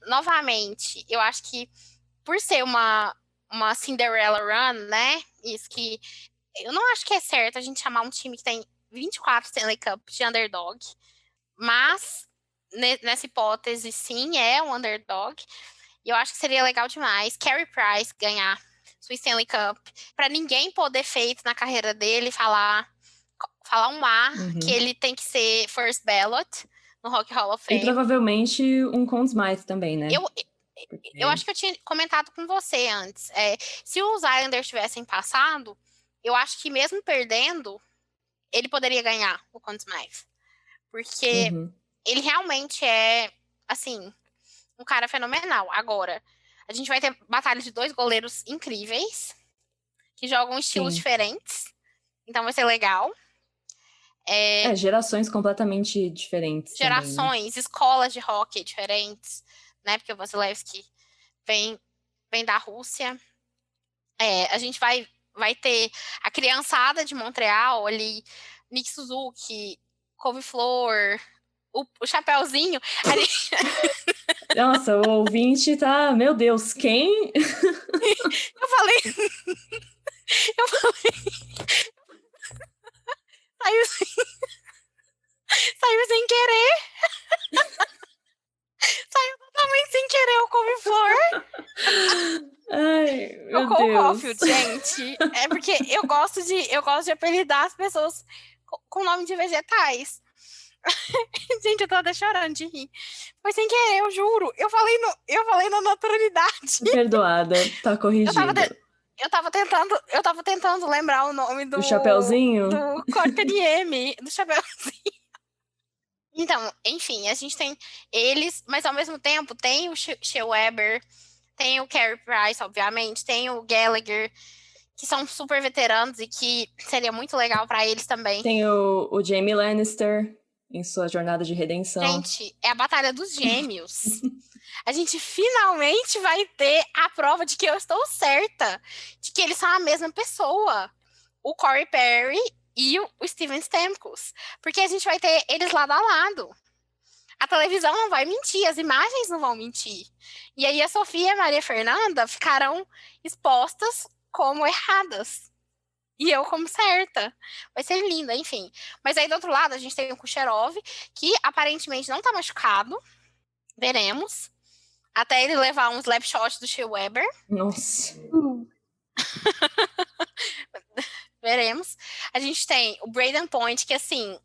Novamente, eu acho que por ser uma Cinderella Run, né? Isso que eu não acho que é certo a gente chamar um time que tem 24 Stanley Cup de underdog. Mas, nessa hipótese, sim, é um underdog. E eu acho que seria legal demais Carey Price ganhar sua Stanley Cup. Para ninguém poder feito na carreira dele falar um ar que ele tem que ser first ballot no Rock Hall of Fame. E provavelmente um Conn Smythe também, né? Eu acho que eu tinha comentado com você antes. Se os Islanders tivessem passado, eu acho que mesmo perdendo, ele poderia ganhar o Conn Smythe. Porque ele realmente é, assim, um cara fenomenal. Agora, a gente vai ter batalha de 2 goleiros incríveis, que jogam estilos diferentes. Então vai ser legal. Gerações completamente diferentes. Gerações, também, né? escolas de hockey diferentes, né? Porque o Vasilevski vem da Rússia. A gente vai ter a criançada de Montreal ali, Nick Suzuki, Couve-Flor, o Chapeuzinho. Nossa, o ouvinte tá... Meu Deus, quem? Eu falei... Saiu sem querer. Saiu totalmente sem querer o Couve-Flor. Ai, meu O Deus. Caulfield, gente. É porque eu gosto de apelidar as pessoas com nome de vegetais. Gente, eu tô até chorando de rir. Foi sem querer, eu juro. Eu falei na naturalidade. Perdoada, tá corrigido. Eu tava tentando lembrar o nome do O Chapeuzinho? do Corte de M, do Chapeuzinho. Então, enfim, a gente tem eles, mas ao mesmo tempo tem o Shea Weber, tem o Carey Price, obviamente, tem o Gallagher, que são super veteranos e que seria muito legal pra eles também. Tem o Jaime Lannister em sua jornada de redenção. Gente, é a Batalha dos Gêmeos. A gente finalmente vai ter a prova de que eu estou certa, de que eles são a mesma pessoa. O Corey Perry e o Steven Stamkos. Porque a gente vai ter eles lado a lado. A televisão não vai mentir, as imagens não vão mentir. E aí a Sofia e a Maria Fernanda ficarão expostas como erradas. E eu como certa. Vai ser linda, enfim. Mas aí do outro lado a gente tem o Kucherov, que aparentemente não tá machucado. Veremos. Até ele levar um slap shot do Shea Weber. Nossa. Veremos. A gente tem o Brayden Point, que assim,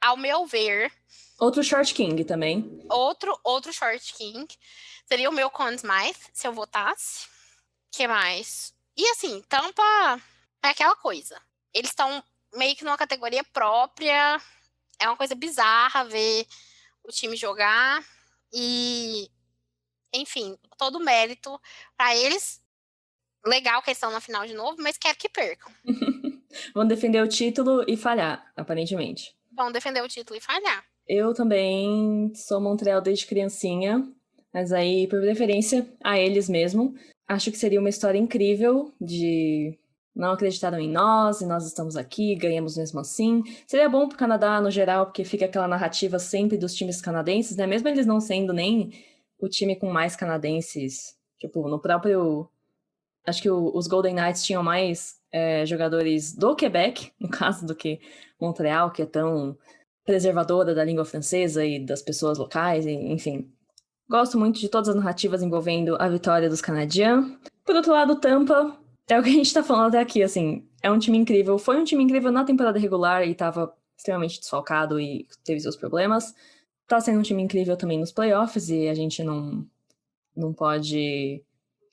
ao meu ver... Outro Short King também. Outro Short King. Seria o meu Conn Smythe, se eu votasse. Que mais? E assim, Tampa é aquela coisa. Eles estão meio que numa categoria própria. É uma coisa bizarra ver o time jogar. E, enfim, todo mérito para eles. Legal que eles estão na final de novo, mas quero que percam. Vão defender o título e falhar, aparentemente. Vão defender o título e falhar. Eu também sou Montreal desde criancinha, mas aí, por preferência, a eles mesmo. Acho que seria uma história incrível de não acreditaram em nós, e nós estamos aqui, ganhamos mesmo assim. Seria bom pro Canadá, no geral, porque fica aquela narrativa sempre dos times canadenses, né? Mesmo eles não sendo nem o time com mais canadenses. Tipo, no próprio... Acho que os Golden Knights tinham mais jogadores do Quebec, no caso, do que Montreal, que é tão preservadora da língua francesa e das pessoas locais, enfim. Gosto muito de todas as narrativas envolvendo a vitória dos canadianos. Por outro lado, Tampa, é o que a gente tá falando até aqui, assim, é um time incrível. Foi um time incrível na temporada regular e tava extremamente desfalcado e teve seus problemas. Tá sendo um time incrível também nos playoffs e a gente não pode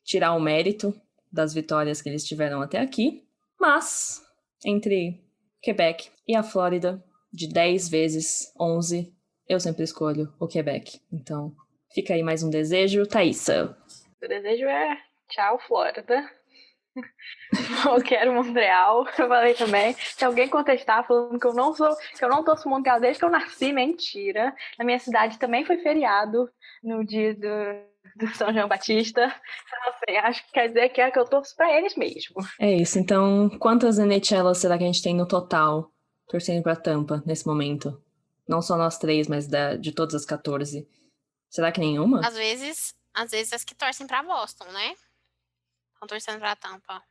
tirar o mérito das vitórias que eles tiveram até aqui. Mas, entre Quebec e a Flórida, de 10 vezes 11, eu sempre escolho o Quebec. Então, fica aí mais um desejo. Thaísa. O desejo é tchau, Flórida. Eu quero Montreal. Eu falei também. Se alguém contestar falando que eu não torço Montreal desde que eu nasci, mentira. Na minha cidade também foi feriado no dia do São João Batista. Então, assim, acho que quer dizer que é que eu torço pra eles mesmo. É isso. Então, quantas NHLs será que a gente tem no total torcendo pra Tampa nesse momento? Não só nós três, mas de todas as 14. Será que nenhuma? Às vezes as que torcem pra Boston, né? Estão torcendo pra Tampa.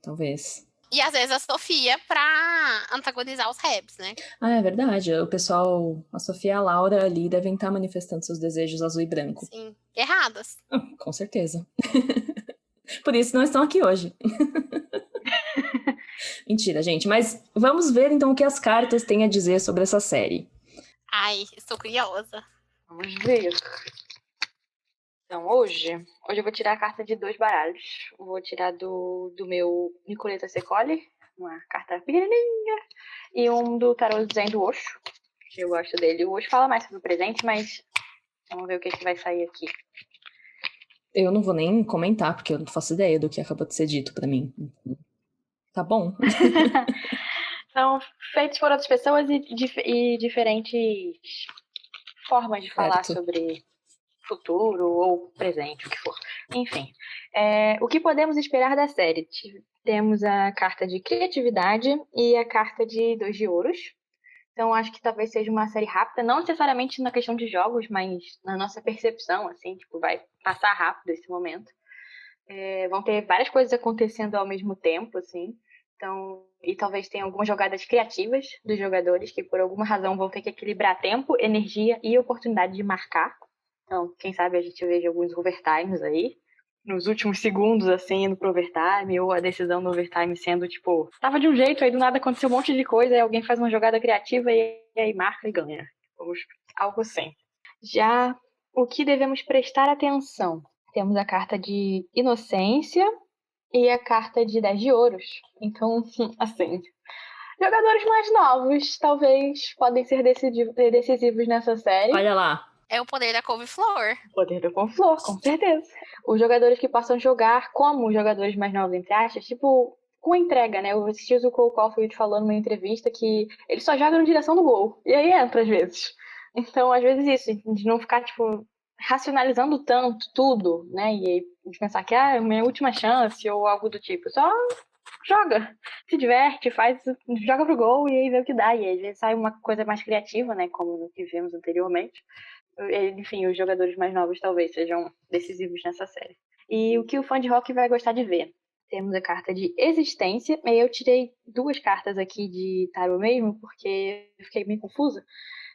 Talvez. E às vezes a Sofia pra antagonizar os Habs, né? Ah, é verdade. O pessoal, a Sofia e a Laura ali devem estar manifestando seus desejos azul e branco. Sim, erradas. Com certeza. Por isso não estão aqui hoje. Mentira, gente. Mas vamos ver então o que as cartas têm a dizer sobre essa série. Ai, estou curiosa. Vamos ver. Então, hoje eu vou tirar a carta de 2 baralhos. Vou tirar do meu Nicoleta Secoli, uma carta pequenininha, e um do Tarot Zen do Osho. Eu gosto dele. O Osho fala mais sobre o presente, mas vamos ver o que vai sair aqui. Eu não vou nem comentar, porque eu não faço ideia do que acabou de ser dito pra mim. Tá bom. São feitos por outras pessoas e diferentes formas de falar sobre futuro ou presente, o que for. Enfim, o que podemos esperar da série? Temos a carta de criatividade e a carta de 2 de ouros. Então, acho que talvez seja uma série rápida, não necessariamente na questão de jogos, mas na nossa percepção, assim, tipo, vai passar rápido esse momento. Vão ter várias coisas acontecendo ao mesmo tempo, assim. Então, e talvez tenha algumas jogadas criativas dos jogadores que, por alguma razão, vão ter que equilibrar tempo, energia e oportunidade de marcar. Então, quem sabe a gente veja alguns overtimes aí, nos últimos segundos, assim, indo pro overtime, ou a decisão do overtime sendo, tipo, tava de um jeito, aí do nada aconteceu um monte de coisa, aí alguém faz uma jogada criativa e aí marca e ganha. algo assim. Já o que devemos prestar atenção? Temos a carta de inocência e a carta de 10 de ouros. Então, assim, jogadores mais novos talvez podem ser decisivos nessa série. Olha lá. É o poder da couve-flor. Poder do couve-flor, com certeza. Os jogadores que possam jogar como jogadores mais novos, entre aspas, tipo, com entrega, né? Eu assisti o Cole Caulfield falando numa entrevista que ele só joga na direção do gol. E aí entra, às vezes. Então, às vezes isso, de não ficar, tipo, racionalizando tanto tudo, né? E aí, de pensar que é minha última chance ou algo do tipo. Só joga, se diverte, joga pro gol e aí vê o que dá. E aí, às vezes sai uma coisa mais criativa, né? Como o que vimos anteriormente. Enfim, os jogadores mais novos talvez sejam decisivos nessa série. E o que o fã de rock vai gostar de ver? Temos a carta de existência, e eu tirei 2 cartas aqui de tarô mesmo, porque eu fiquei meio confusa,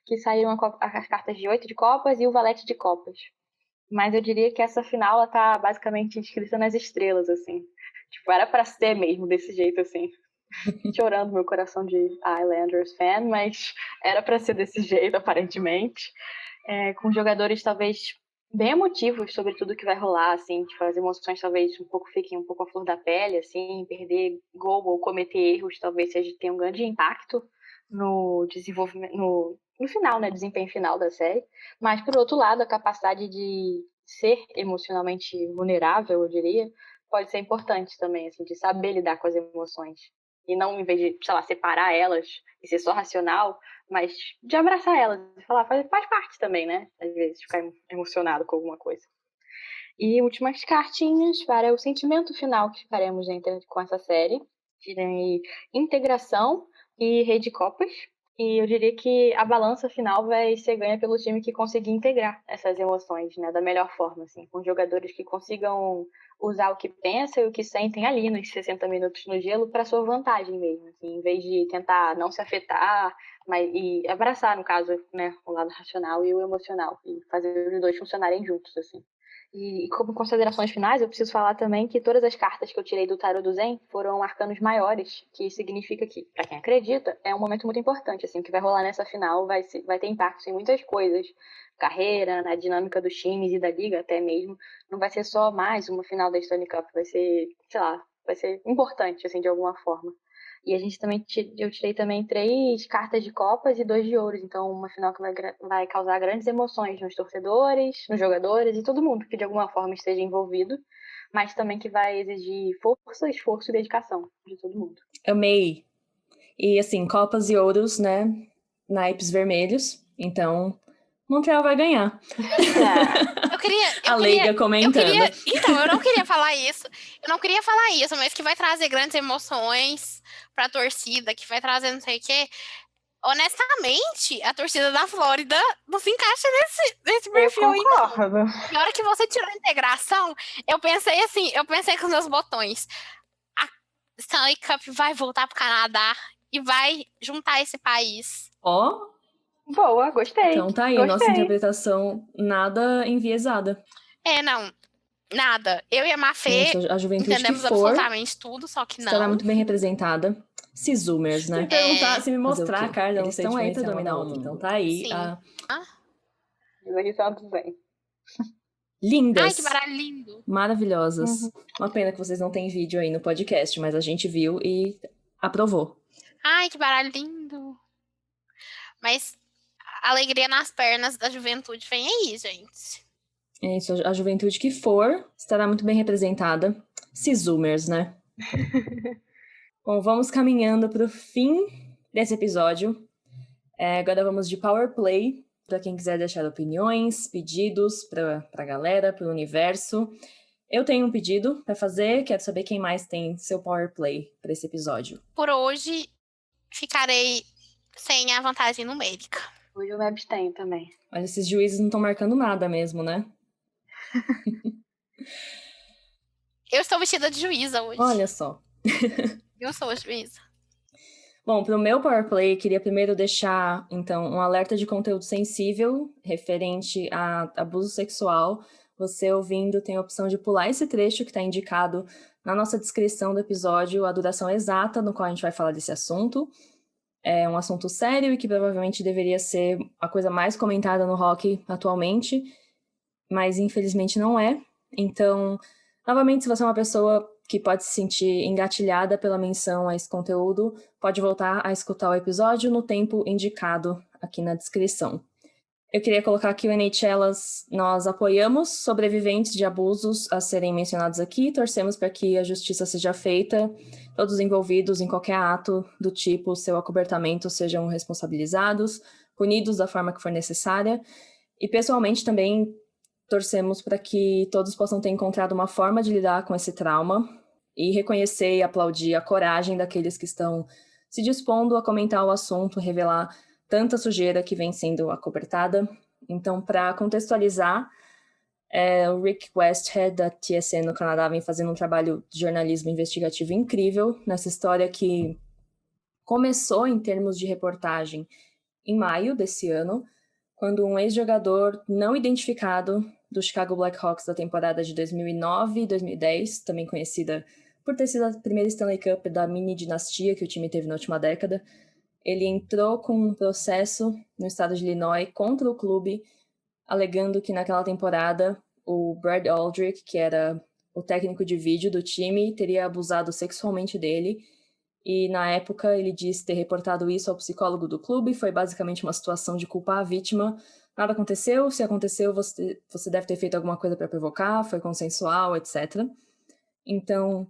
que saíram as cartas de 8 de copas e o valete de copas. Mas eu diria que essa final, ela tá basicamente escrita nas estrelas, assim. Tipo, era pra ser mesmo desse jeito, assim. Chorando meu coração de Islanders fan, mas era pra ser desse jeito, aparentemente. Com jogadores talvez bem emotivos sobre tudo que vai rolar, assim, tipo, as emoções talvez fiquem um pouco à flor da pele, assim, perder gol ou cometer erros talvez tenha um grande impacto no desenvolvimento, no final, né, desempenho final da série, mas por outro lado, a capacidade de ser emocionalmente vulnerável, eu diria, pode ser importante também, assim, de saber lidar com as emoções. E não, em vez de, sei lá, separar elas e ser só racional, mas de abraçar elas e falar, faz parte também, né? Às vezes, ficar emocionado com alguma coisa. E últimas cartinhas para o sentimento final que ficaremos com essa série. Tirei integração e rei de copas. E eu diria que a balança final vai ser ganha pelo time que conseguir integrar essas emoções, né, da melhor forma, assim, com jogadores que consigam usar o que pensam e o que sentem ali nos 60 minutos no gelo para sua vantagem mesmo, assim, em vez de tentar não se afetar, e abraçar, no caso, né, o lado racional e o emocional, e fazer os dois funcionarem juntos, assim. E como considerações finais, eu preciso falar também que todas as cartas que eu tirei do tarô do Zen foram arcanos maiores, que significa que, para quem acredita, é um momento muito importante, assim, o que vai rolar nessa final vai ter impacto em muitas coisas, carreira, na dinâmica dos times e da liga até mesmo. Não vai ser só mais uma final da Stanley Cup, vai ser, sei lá, vai ser importante, assim, de alguma forma. E a gente também, eu tirei também 3 cartas de copas e 2 de ouros. Então, uma final que vai causar grandes emoções nos torcedores, nos jogadores e todo mundo que de alguma forma esteja envolvido. Mas também que vai exigir força, esforço e dedicação de todo mundo. Amei. E assim, copas e ouros, né? Naipes vermelhos. Então, Montreal vai ganhar. A Leiga comentando. Então, eu não queria falar isso. Mas que vai trazer grandes emoções pra torcida, que vai trazer não sei o quê. Honestamente, a torcida da Flórida não se encaixa nesse perfil aí, não. Na hora que você tirou a integração, eu pensei com os meus botões. A Stanley Cup vai voltar pro Canadá e vai juntar esse país. Ó. Boa, gostei. Então tá aí, a nossa interpretação nada enviesada. Não. Nada. Eu e a Mafê a juventude entendemos que for, absolutamente tudo, só que não. Estará muito bem representada. Cisumers, né? Se me mostrar a carta, eles estão aí pra dominar o mundo. Então tá aí. Eles são bem. Lindas. Ai, que baralho lindo. Maravilhosas. Uma pena que vocês não têm vídeo aí no podcast, mas a gente viu e aprovou. Ai, que baralho lindo. Mas a alegria nas pernas da juventude vem aí, gente. É isso, a juventude que for estará muito bem representada. Cisumers, né? Bom, vamos caminhando para o fim desse episódio. Agora vamos de Power Play, para quem quiser deixar opiniões, pedidos para a galera, para o universo. Eu tenho um pedido para fazer, quero saber quem mais tem seu Power Play para esse episódio. Por hoje, ficarei sem a vantagem numérica. Hoje eu me abstenho também. Olha, esses juízes não estão marcando nada mesmo, né? Eu estou vestida de juíza hoje. Olha só. Eu sou a juíza. Bom, para o meu Power Play, queria primeiro deixar, então, um alerta de conteúdo sensível referente a abuso sexual. Você ouvindo tem a opção de pular esse trecho que está indicado na nossa descrição do episódio, a duração exata no qual a gente vai falar desse assunto. é um assunto sério e que provavelmente deveria ser a coisa mais comentada no hockey atualmente, mas infelizmente não é. Então, novamente, se você é uma pessoa que pode se sentir engatilhada pela menção a esse conteúdo, pode voltar a escutar o episódio no tempo indicado aqui na descrição. Eu queria colocar que o NHLas, nós apoiamos sobreviventes de abusos a serem mencionados aqui, torcemos para que a justiça seja feita, todos envolvidos em qualquer ato do tipo seu acobertamento sejam responsabilizados, punidos da forma que for necessária, e pessoalmente também torcemos para que todos possam ter encontrado uma forma de lidar com esse trauma e reconhecer e aplaudir a coragem daqueles que estão se dispondo a comentar o assunto, revelar tanta sujeira que vem sendo acobertada. Então, para contextualizar, o Rick Westhead, da TSN no Canadá, vem fazendo um trabalho de jornalismo investigativo incrível nessa história que começou em termos de reportagem em maio desse ano, quando um ex-jogador não identificado do Chicago Blackhawks da temporada de 2009 e 2010, também conhecida por ter sido a primeira Stanley Cup da mini-dinastia que o time teve na última década, ele entrou com um processo no estado de Illinois contra o clube, alegando que naquela temporada o Brad Aldrich, que era o técnico de vídeo do time, teria abusado sexualmente dele. E na época ele disse ter reportado isso ao psicólogo do clube, foi basicamente uma situação de culpar a vítima. Nada aconteceu, se aconteceu você deve ter feito alguma coisa para provocar, foi consensual, etc. Então,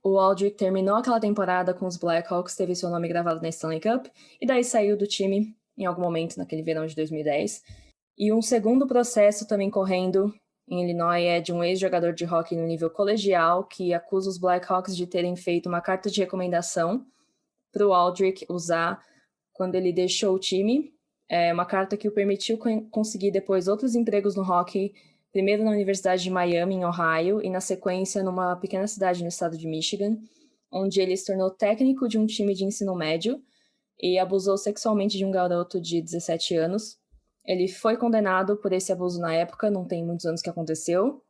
o Aldrich terminou aquela temporada com os Blackhawks, teve seu nome gravado na Stanley Cup, e daí saiu do time em algum momento naquele verão de 2010. E um segundo processo também correndo em Illinois é de um ex-jogador de hockey no nível colegial que acusa os Blackhawks de terem feito uma carta de recomendação para o Aldrich usar quando ele deixou o time. É uma carta que o permitiu conseguir depois outros empregos no hockey, primeiro na Universidade de Miami, em Ohio, e na sequência numa pequena cidade no estado de Michigan, onde ele se tornou técnico de um time de ensino médio e abusou sexualmente de um garoto de 17 anos. Ele foi condenado por esse abuso na época, não tem muitos anos que aconteceu.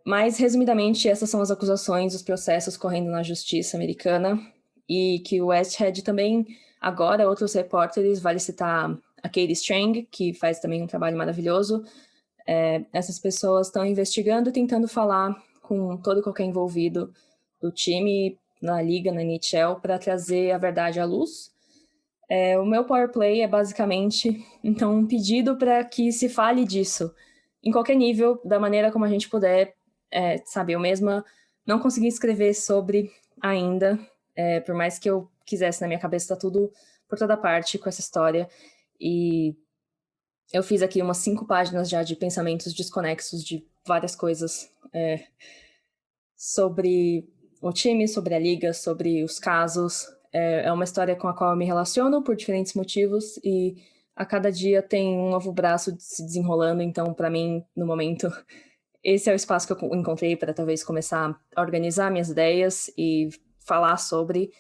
Mas, resumidamente, essas são as acusações, os processos correndo na justiça americana, e que o Westhead também, agora, outros repórteres, vale citar a Katie Strang, que faz também um trabalho maravilhoso. Essas pessoas estão investigando e tentando falar com todo e qualquer envolvido do time, na liga, na NHL, para trazer a verdade à luz. O meu Power Play é basicamente, então, um pedido para que se fale disso, em qualquer nível, da maneira como a gente puder. Sabe, eu mesma não consegui escrever sobre ainda, por mais que eu quisesse, na minha cabeça tá tudo por toda parte com essa história, e eu fiz aqui umas 5 páginas já de pensamentos desconexos de várias coisas sobre o time, sobre a liga, sobre os casos. É uma história com a qual eu me relaciono por diferentes motivos e a cada dia tem um novo braço se desenrolando, então para mim, no momento, esse é o espaço que eu encontrei para talvez começar a organizar minhas ideias e falar sobre.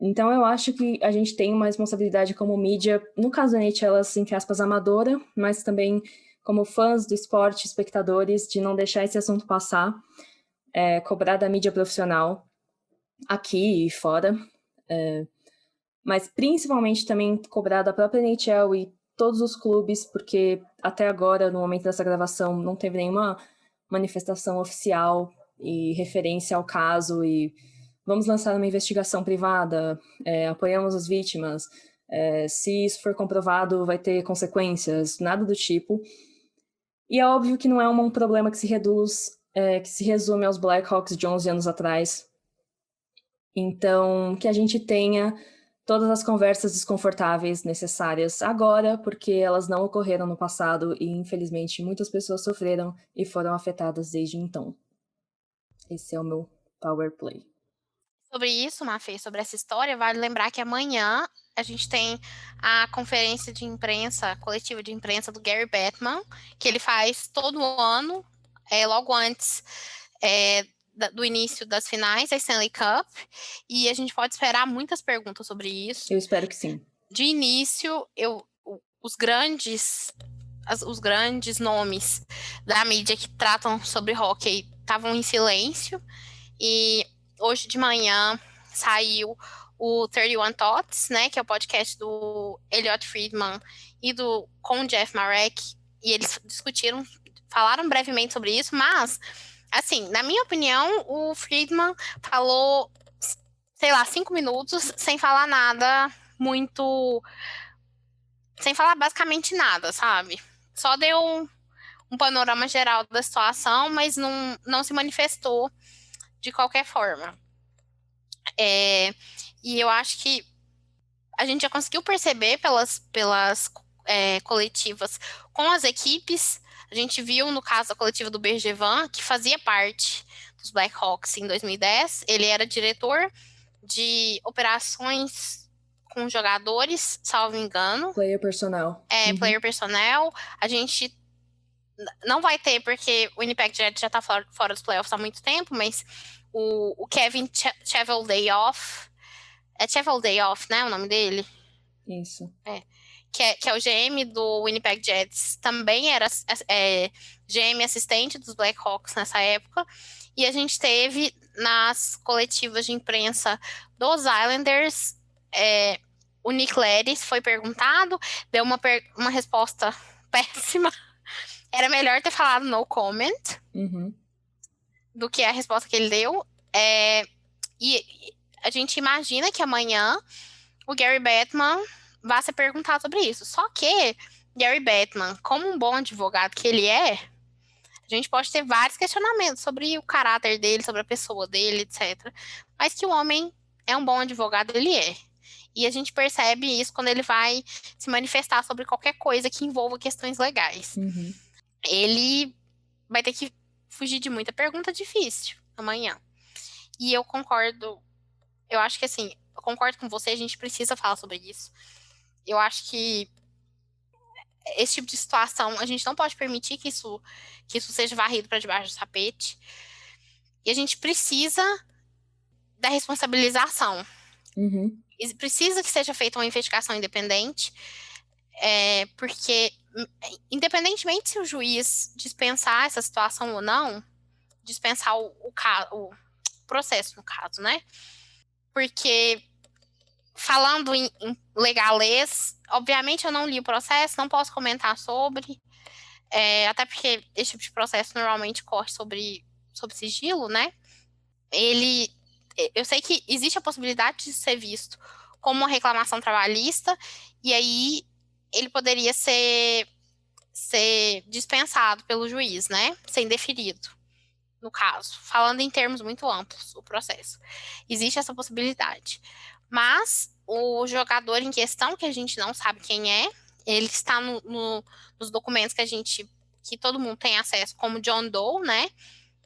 Então eu acho que a gente tem uma responsabilidade como mídia, no caso da NHL, entre aspas, amadora, mas também como fãs do esporte, espectadores, de não deixar esse assunto passar, cobrar da mídia profissional aqui e fora, mas principalmente também cobrar da própria NHL e todos os clubes, porque até agora, no momento dessa gravação, não teve nenhuma manifestação oficial e referência ao caso, e vamos lançar uma investigação privada, apoiamos as vítimas, se isso for comprovado vai ter consequências, nada do tipo. E é óbvio que não é um problema que se resume aos Blackhawks de 11 anos atrás. Então, que a gente tenha todas as conversas desconfortáveis necessárias agora, porque elas não ocorreram no passado e, infelizmente, muitas pessoas sofreram e foram afetadas desde então. Esse é o meu Power Play. Sobre isso, Mafê, sobre essa história, vale lembrar que amanhã a gente tem a conferência de imprensa, coletiva de imprensa do Gary Bettman, que ele faz todo ano, logo antes do início das finais da Stanley Cup, e a gente pode esperar muitas perguntas sobre isso. Eu espero que sim. De início, os grandes nomes da mídia que tratam sobre hockey estavam em silêncio, e hoje de manhã saiu o 31 Thoughts, né, que é o podcast do Elliot Friedman e com o Jeff Marek, e eles falaram brevemente sobre isso, mas, assim, na minha opinião, o Friedman falou, sei lá, 5 minutos, sem falar nada muito... Sem falar basicamente nada, sabe? Só deu um panorama geral da situação, mas não se manifestou de qualquer forma. E eu acho que a gente já conseguiu perceber pelas coletivas com as equipes. A gente viu no caso da coletiva do Bergevin, que fazia parte dos Blackhawks em 2010. Ele era diretor de operações com jogadores, salvo engano. Player personnel. Player personnel. A gente não vai ter, porque o Winnipeg Jets já tá fora dos playoffs há muito tempo, mas o Kevin Cheveldayoff, é Cheveldayoff, né, o nome dele? Isso. Que é o GM do Winnipeg Jets, também era GM assistente dos Blackhawks nessa época, e a gente teve nas coletivas de imprensa dos Islanders, o Nick Leddy foi perguntado, deu uma resposta péssima. Era melhor ter falado no comment do que a resposta que ele deu. E a gente imagina que amanhã o Gary Bettman vai ser perguntado sobre isso. Só que Gary Bettman, como um bom advogado que ele é, a gente pode ter vários questionamentos sobre o caráter dele, sobre a pessoa dele, etc. Mas que o homem é um bom advogado, ele é. E a gente percebe isso quando ele vai se manifestar sobre qualquer coisa que envolva questões legais. Ele vai ter que fugir de muita pergunta difícil amanhã. E eu concordo, eu acho que assim, eu concordo com você, a gente precisa falar sobre isso. Eu acho que esse tipo de situação, a gente não pode permitir que isso seja varrido para debaixo do tapete. E a gente precisa da responsabilização. E precisa que seja feita uma investigação independente, porque independentemente se o juiz dispensar essa situação ou não, dispensar o processo, no caso, né? Porque, falando em legalês, obviamente eu não li o processo, não posso comentar sobre, até porque esse tipo de processo normalmente corre sobre sigilo, né? Eu sei que existe a possibilidade de ser visto como uma reclamação trabalhista, e aí ele poderia ser dispensado pelo juiz, né? Ser indeferido, no caso. Falando em termos muito amplos, o processo. Existe essa possibilidade. Mas o jogador em questão, que a gente não sabe quem é, ele está nos documentos que todo mundo tem acesso, como John Doe, né?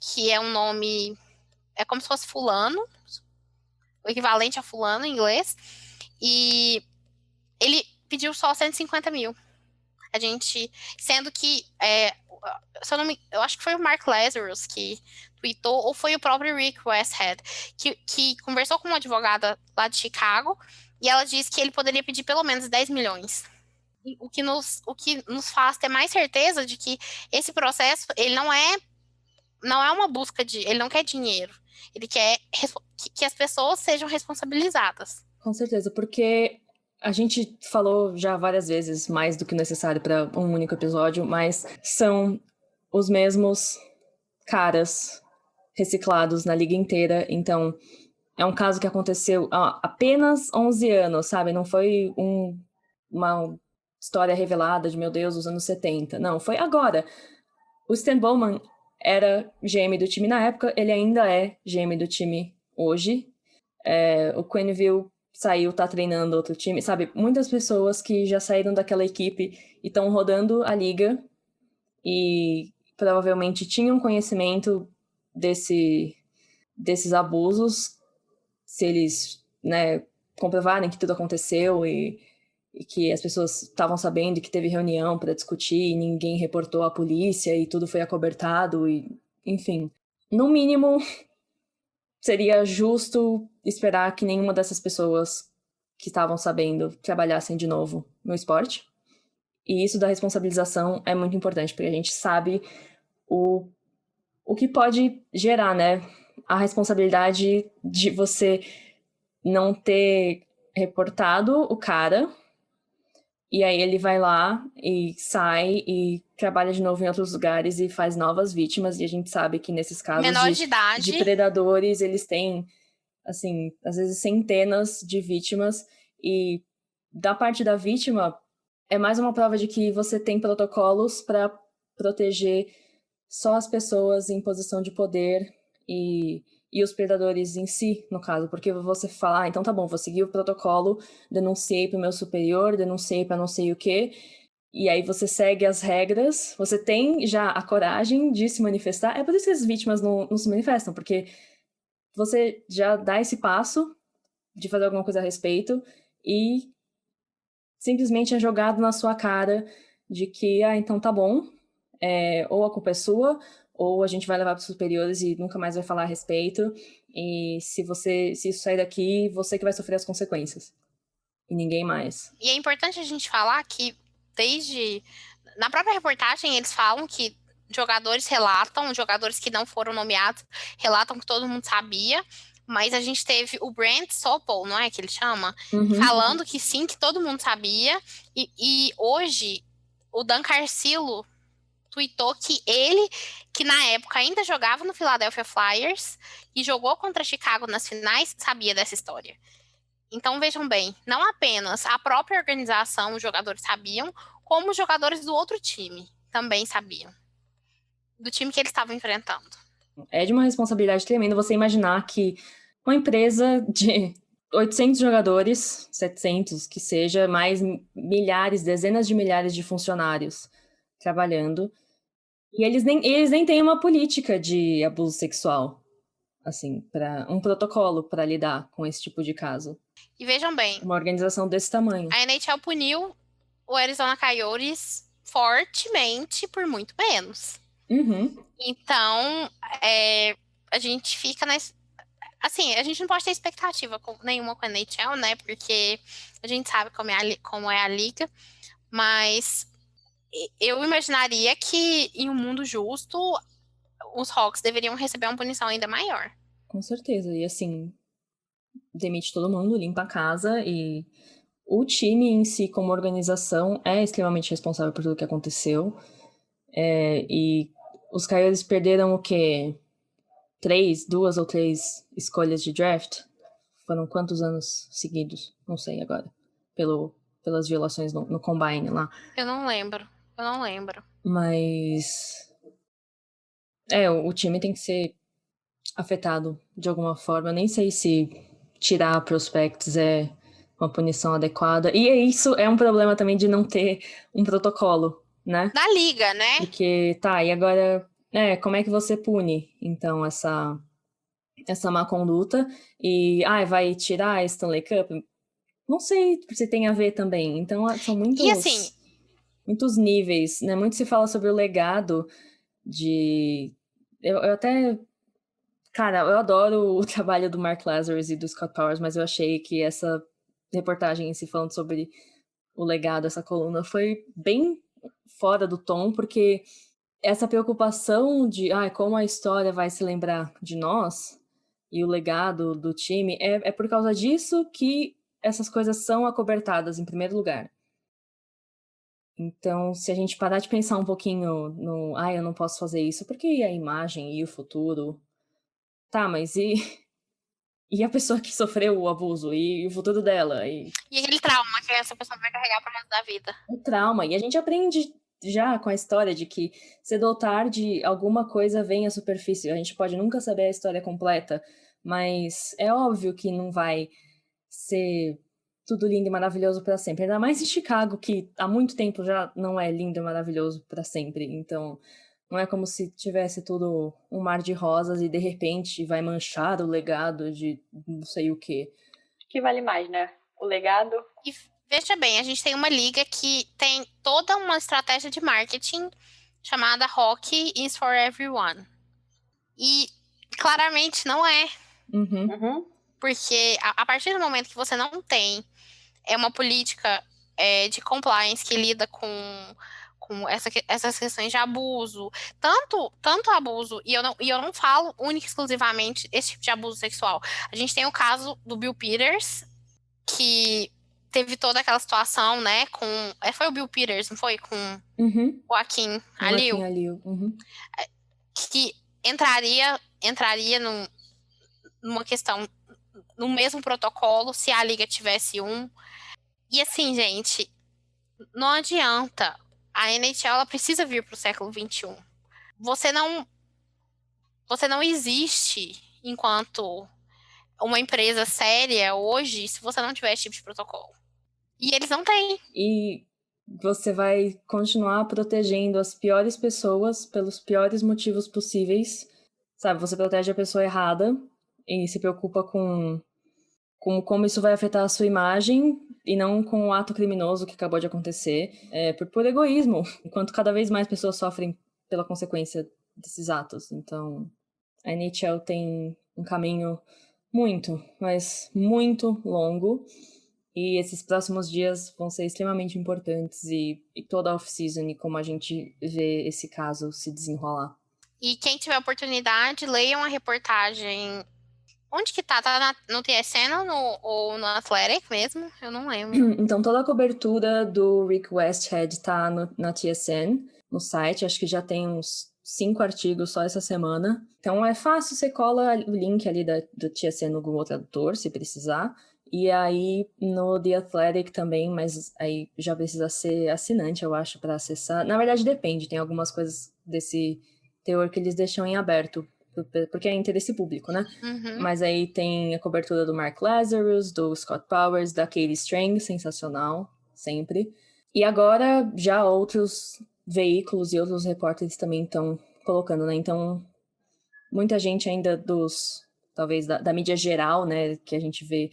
Que é um nome... É como se fosse fulano, o equivalente a fulano em inglês. E ele pediu só 150 mil. Sendo que, eu acho que foi o Mark Lazarus que tweetou, ou foi o próprio Rick Westhead, que conversou com uma advogada lá de Chicago, e ela disse que ele poderia pedir pelo menos 10 milhões. O que nos faz ter mais certeza de que esse processo, ele não é uma busca ele não quer dinheiro. Ele quer que as pessoas sejam responsabilizadas. Com certeza, porque a gente falou já várias vezes, mais do que necessário para um único episódio, mas são os mesmos caras reciclados na liga inteira. Então, é um caso que aconteceu há apenas 11 anos, sabe? Não foi uma história revelada de, meu Deus, dos anos 70. Não, foi agora. O Stan Bowman era GM do time na época, ele ainda é GM do time hoje. O Quenneville saiu, tá treinando outro time, sabe? Muitas pessoas que já saíram daquela equipe e estão rodando a liga e provavelmente tinham conhecimento desses abusos, se eles, né, comprovarem que tudo aconteceu e que as pessoas estavam sabendo que teve reunião para discutir e ninguém reportou à polícia e tudo foi acobertado e, enfim. No mínimo, seria justo esperar que nenhuma dessas pessoas que estavam sabendo trabalhassem de novo no esporte. E isso da responsabilização é muito importante, porque a gente sabe o que pode gerar, né? A responsabilidade de você não ter reportado o cara, e aí ele vai lá e sai e trabalha de novo em outros lugares e faz novas vítimas, e a gente sabe que nesses casos Menor de de idade. predadores, eles têm, assim, às vezes centenas de vítimas, e da parte da vítima, é mais uma prova de que você tem protocolos para proteger só as pessoas em posição de poder e os predadores em si, no caso, porque você fala, então tá bom, vou seguir o protocolo, denunciei pro meu superior, denunciei para não sei o quê, e aí você segue as regras, você tem já a coragem de se manifestar. É por isso que as vítimas não se manifestam, porque você já dá esse passo de fazer alguma coisa a respeito e simplesmente é jogado na sua cara de que, então tá bom, ou a culpa é sua, ou a gente vai levar para os superiores e nunca mais vai falar a respeito, e se isso sair daqui, você que vai sofrer as consequências, e ninguém mais. E é importante a gente falar que na própria reportagem eles falam que jogadores que não foram nomeados relatam que todo mundo sabia, mas a gente teve o Brent Sopel, não é que ele chama? Falando que sim, que todo mundo sabia, e hoje o Dan Carcillo tweetou que ele, que na época ainda jogava no Philadelphia Flyers e jogou contra Chicago nas finais, sabia dessa história. Então, vejam bem, não apenas a própria organização, os jogadores sabiam, como os jogadores do outro time também sabiam. Do time que eles estavam enfrentando. É de uma responsabilidade tremenda você imaginar que uma empresa de 800 jogadores, 700, que seja, mais milhares, dezenas de milhares de funcionários trabalhando, e eles nem têm uma política de abuso sexual, assim, para um protocolo para lidar com esse tipo de caso. E vejam bem, uma organização desse tamanho. A NHL puniu o Arizona Coyotes fortemente por muito menos. Então, a gente fica assim, a gente não pode ter expectativa nenhuma com a NHL, né? Porque a gente sabe como é a liga, mas eu imaginaria que em um mundo justo os Hawks deveriam receber uma punição ainda maior. Com certeza. E assim, demite todo mundo, limpa a casa, e o time em si, como organização, é extremamente responsável por tudo que aconteceu. E os Coyotes perderam o quê? 2 ou 3 escolhas de draft? Foram quantos anos seguidos? Não sei agora. Pelas violações no Combine lá. Eu não lembro. Mas o time tem que ser afetado de alguma forma. Eu nem sei se tirar prospects é uma punição adequada. E isso é um problema também de não ter um protocolo, né? Da liga, né? Porque, e agora, como é que você pune, então, essa má conduta? E, vai tirar a Stanley Cup? Não sei se tem a ver também. Então, são muitos... E assim... muitos níveis, né? Muito se fala sobre o legado de... Eu até... Cara, eu adoro o trabalho do Mark Lazarus e do Scott Powers, mas eu achei que essa reportagem em si falando sobre o legado, essa coluna, foi bem fora do tom, porque essa preocupação de como a história vai se lembrar de nós e o legado do time, é por causa disso que essas coisas são acobertadas em primeiro lugar. Então, se a gente parar de pensar um pouquinho no eu não posso fazer isso, porque a imagem e o futuro... mas e a pessoa que sofreu o abuso? E o futuro dela? E aquele trauma que essa pessoa vai carregar pro resto da vida? O trauma. E a gente aprende já com a história de que cedo ou tarde alguma coisa vem à superfície. A gente pode nunca saber a história completa, mas é óbvio que não vai ser tudo lindo e maravilhoso para sempre. Ainda mais em Chicago, que há muito tempo já não é lindo e maravilhoso para sempre. Então... não é como se tivesse tudo um mar de rosas e, de repente, vai manchar o legado de não sei o quê. O que vale mais, né? O legado... E veja bem, a gente tem uma liga que tem toda uma estratégia de marketing chamada Hockey is for Everyone. E, claramente, não é. Porque, a partir do momento que você não tem uma política de compliance que lida com com essas questões de abuso, tanto abuso, e eu não falo única e exclusivamente esse tipo de abuso sexual. A gente tem o caso do Bill Peters, que teve toda aquela situação, né, com... Foi o Bill Peters, não foi? Com Uhum. o Joaquim Joaquim Alil, Alil. Uhum. que entraria numa questão, no mesmo protocolo, se a liga tivesse um. E assim, gente, não adianta. A NHL, ela precisa vir para o século XXI. Você não existe enquanto uma empresa séria hoje se você não tiver esse tipo de protocolo. E eles não têm. E você vai continuar protegendo as piores pessoas pelos piores motivos possíveis. Sabe, você protege a pessoa errada e se preocupa com como isso vai afetar a sua imagem e não com o ato criminoso que acabou de acontecer, por egoísmo, enquanto cada vez mais pessoas sofrem pela consequência desses atos. Então, a NHL tem um caminho muito, mas muito longo, e esses próximos dias vão ser extremamente importantes, e toda a off-season e como a gente vê esse caso se desenrolar. E quem tiver oportunidade, leiam a reportagem. Onde que tá? Tá no TSN ou no Athletic mesmo? Eu não lembro. Então, toda a cobertura do Rick Westhead tá na TSN, no site. Acho que já tem uns 5 artigos só essa semana. Então, é fácil, você cola o link ali do TSN no Google Tradutor, se precisar. E aí, no The Athletic também, mas aí já precisa ser assinante, eu acho, para acessar. Na verdade, depende. Tem algumas coisas desse teor que eles deixam em aberto, porque é interesse público, né? Uhum. Mas aí tem a cobertura do Mark Lazarus, do Scott Powers, da Katie Strang, sensacional, sempre. E agora já outros veículos e outros repórteres também estão colocando, né? Então, muita gente ainda talvez da mídia geral, né, que a gente vê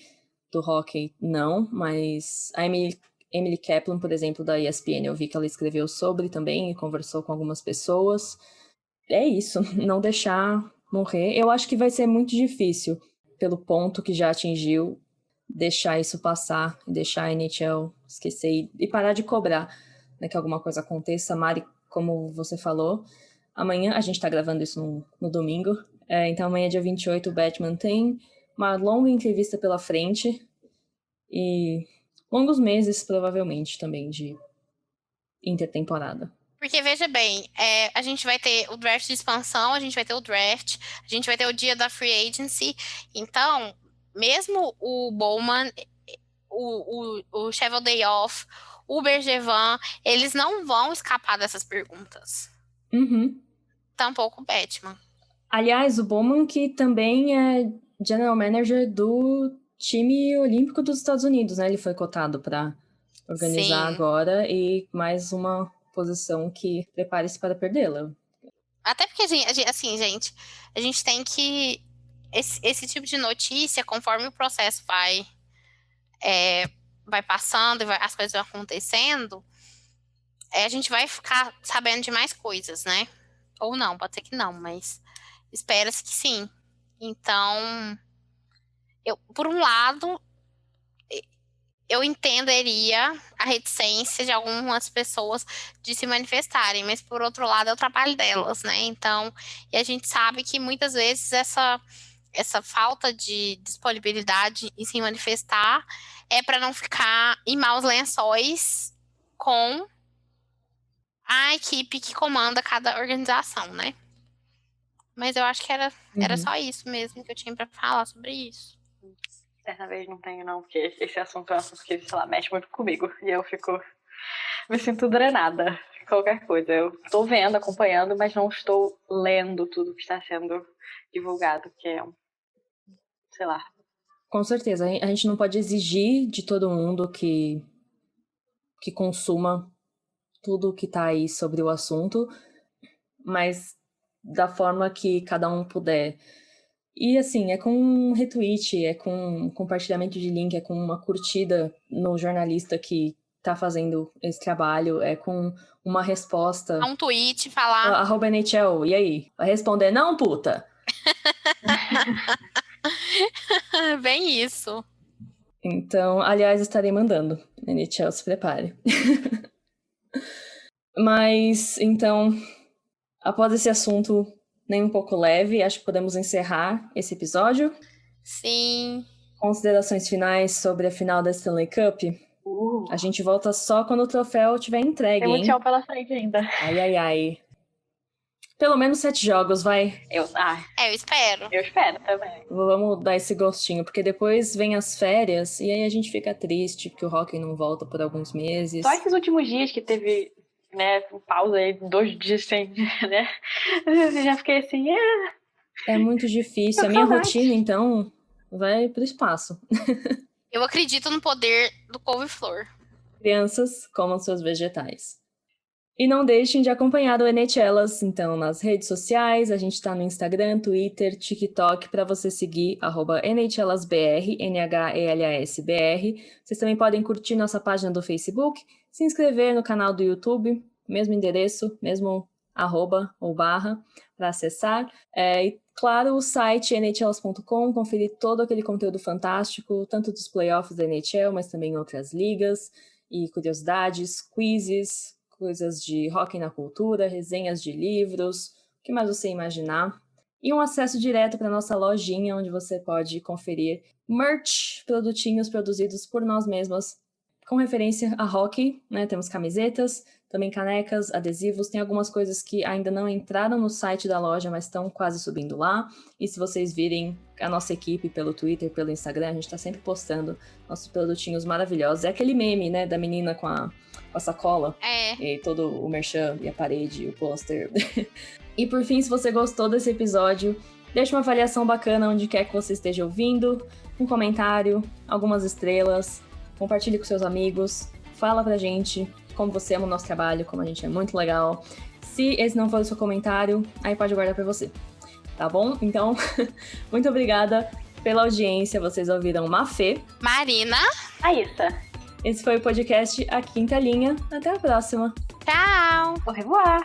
do hockey, não, mas a Emily Kaplan, por exemplo, da ESPN, eu vi que ela escreveu sobre também e conversou com algumas pessoas. É isso, não deixar morrer. Eu acho que vai ser muito difícil, pelo ponto que já atingiu, deixar isso passar, deixar a NHL esquecer e parar de cobrar, né, que alguma coisa aconteça. Mari, como você falou, amanhã, a gente tá gravando isso no domingo, então amanhã, dia 28, o Batman tem uma longa entrevista pela frente e longos meses, provavelmente, também, de intertemporada. Porque, veja bem, a gente vai ter o draft de expansão, a gente vai ter o draft, a gente vai ter o dia da free agency. Então, mesmo o Bowman, o Chevel Day Off, o Bergevin, eles não vão escapar dessas perguntas. Uhum. Tampouco o Batman. Aliás, o Bowman, que também é general manager do time olímpico dos Estados Unidos, né? Ele foi cotado para organizar Sim. agora, e mais uma posição que prepare-se para perdê-la. Até porque, assim, gente, a gente tem que... Esse tipo de notícia, conforme o processo vai passando e as coisas vão acontecendo, a gente vai ficar sabendo de mais coisas, né? Ou não, pode ser que não, mas espera-se que sim. Então, por um lado, eu entenderia a reticência de algumas pessoas de se manifestarem, mas por outro lado é o trabalho delas, né? Então, e a gente sabe que muitas vezes essa falta de disponibilidade em se manifestar é para não ficar em maus lençóis com a equipe que comanda cada organização, né? Mas eu acho que era só isso mesmo que eu tinha para falar sobre isso. Dessa vez não tenho, não, porque esse assunto é um assunto que, sei lá, mexe muito comigo. E eu me sinto drenada. Qualquer coisa. Eu tô vendo, acompanhando, mas não estou lendo tudo que está sendo divulgado, que é sei lá. Com certeza, a gente não pode exigir de todo mundo que consuma tudo que tá aí sobre o assunto, mas da forma que cada um puder. E assim, é com um retweet, é com compartilhamento de link, é com uma curtida no jornalista que tá fazendo esse trabalho, é com uma resposta. Um tweet, falar... @NHL, e aí? Vai responder, não, puta? Bem isso. Então, aliás, estarei mandando. NHL, se prepare. Mas, então, após esse assunto nem um pouco leve, acho que podemos encerrar esse episódio. Sim. Considerações finais sobre a final da Stanley Cup? A gente volta só quando o troféu estiver entregue, Tem muito hein? chão pela frente ainda. Ai. Pelo menos 7 jogos, vai. Eu espero. Eu espero também. Vamos dar esse gostinho, porque depois vem as férias e aí a gente fica triste porque o hockey não volta por alguns meses. Só esses últimos dias que teve, né, pausa aí, 2 dias sem, né? Eu já fiquei assim, É muito difícil. Tô A minha saudade. rotina, então, vai pro espaço. Eu acredito no poder do couve-flor. Crianças, comam seus vegetais. E não deixem de acompanhar o NHLas, então, nas redes sociais. A gente tá no Instagram, Twitter, TikTok, para você seguir, @NHLasBR, NHELASBR. Vocês também podem curtir nossa página do Facebook, se inscrever no canal do YouTube, mesmo endereço, mesmo arroba ou barra, para acessar. E, claro, o site nhls.com, conferir todo aquele conteúdo fantástico, tanto dos playoffs da NHL, mas também outras ligas, e curiosidades, quizzes, coisas de hockey na cultura, resenhas de livros, o que mais você imaginar. E um acesso direto para nossa lojinha, onde você pode conferir merch, produtinhos produzidos por nós mesmas, com referência a hockey, né? Temos camisetas, também canecas, adesivos, tem algumas coisas que ainda não entraram no site da loja, mas estão quase subindo lá. E se vocês virem a nossa equipe pelo Twitter, pelo Instagram, a gente está sempre postando nossos produtinhos maravilhosos. É aquele meme, né, da menina com a sacola. E todo o merchan e a parede, o pôster. E por fim, se você gostou desse episódio, deixe uma avaliação bacana onde quer que você esteja ouvindo, um comentário, algumas estrelas, compartilhe com seus amigos, fala pra gente como você ama o nosso trabalho, como a gente é muito legal. Se esse não for o seu comentário, aí pode guardar pra você, tá bom? Então, muito obrigada pela audiência, vocês ouviram Mafê, Marina. Aissa. Esse foi o podcast A Quinta Linha. Até a próxima. Tchau. Au revoir.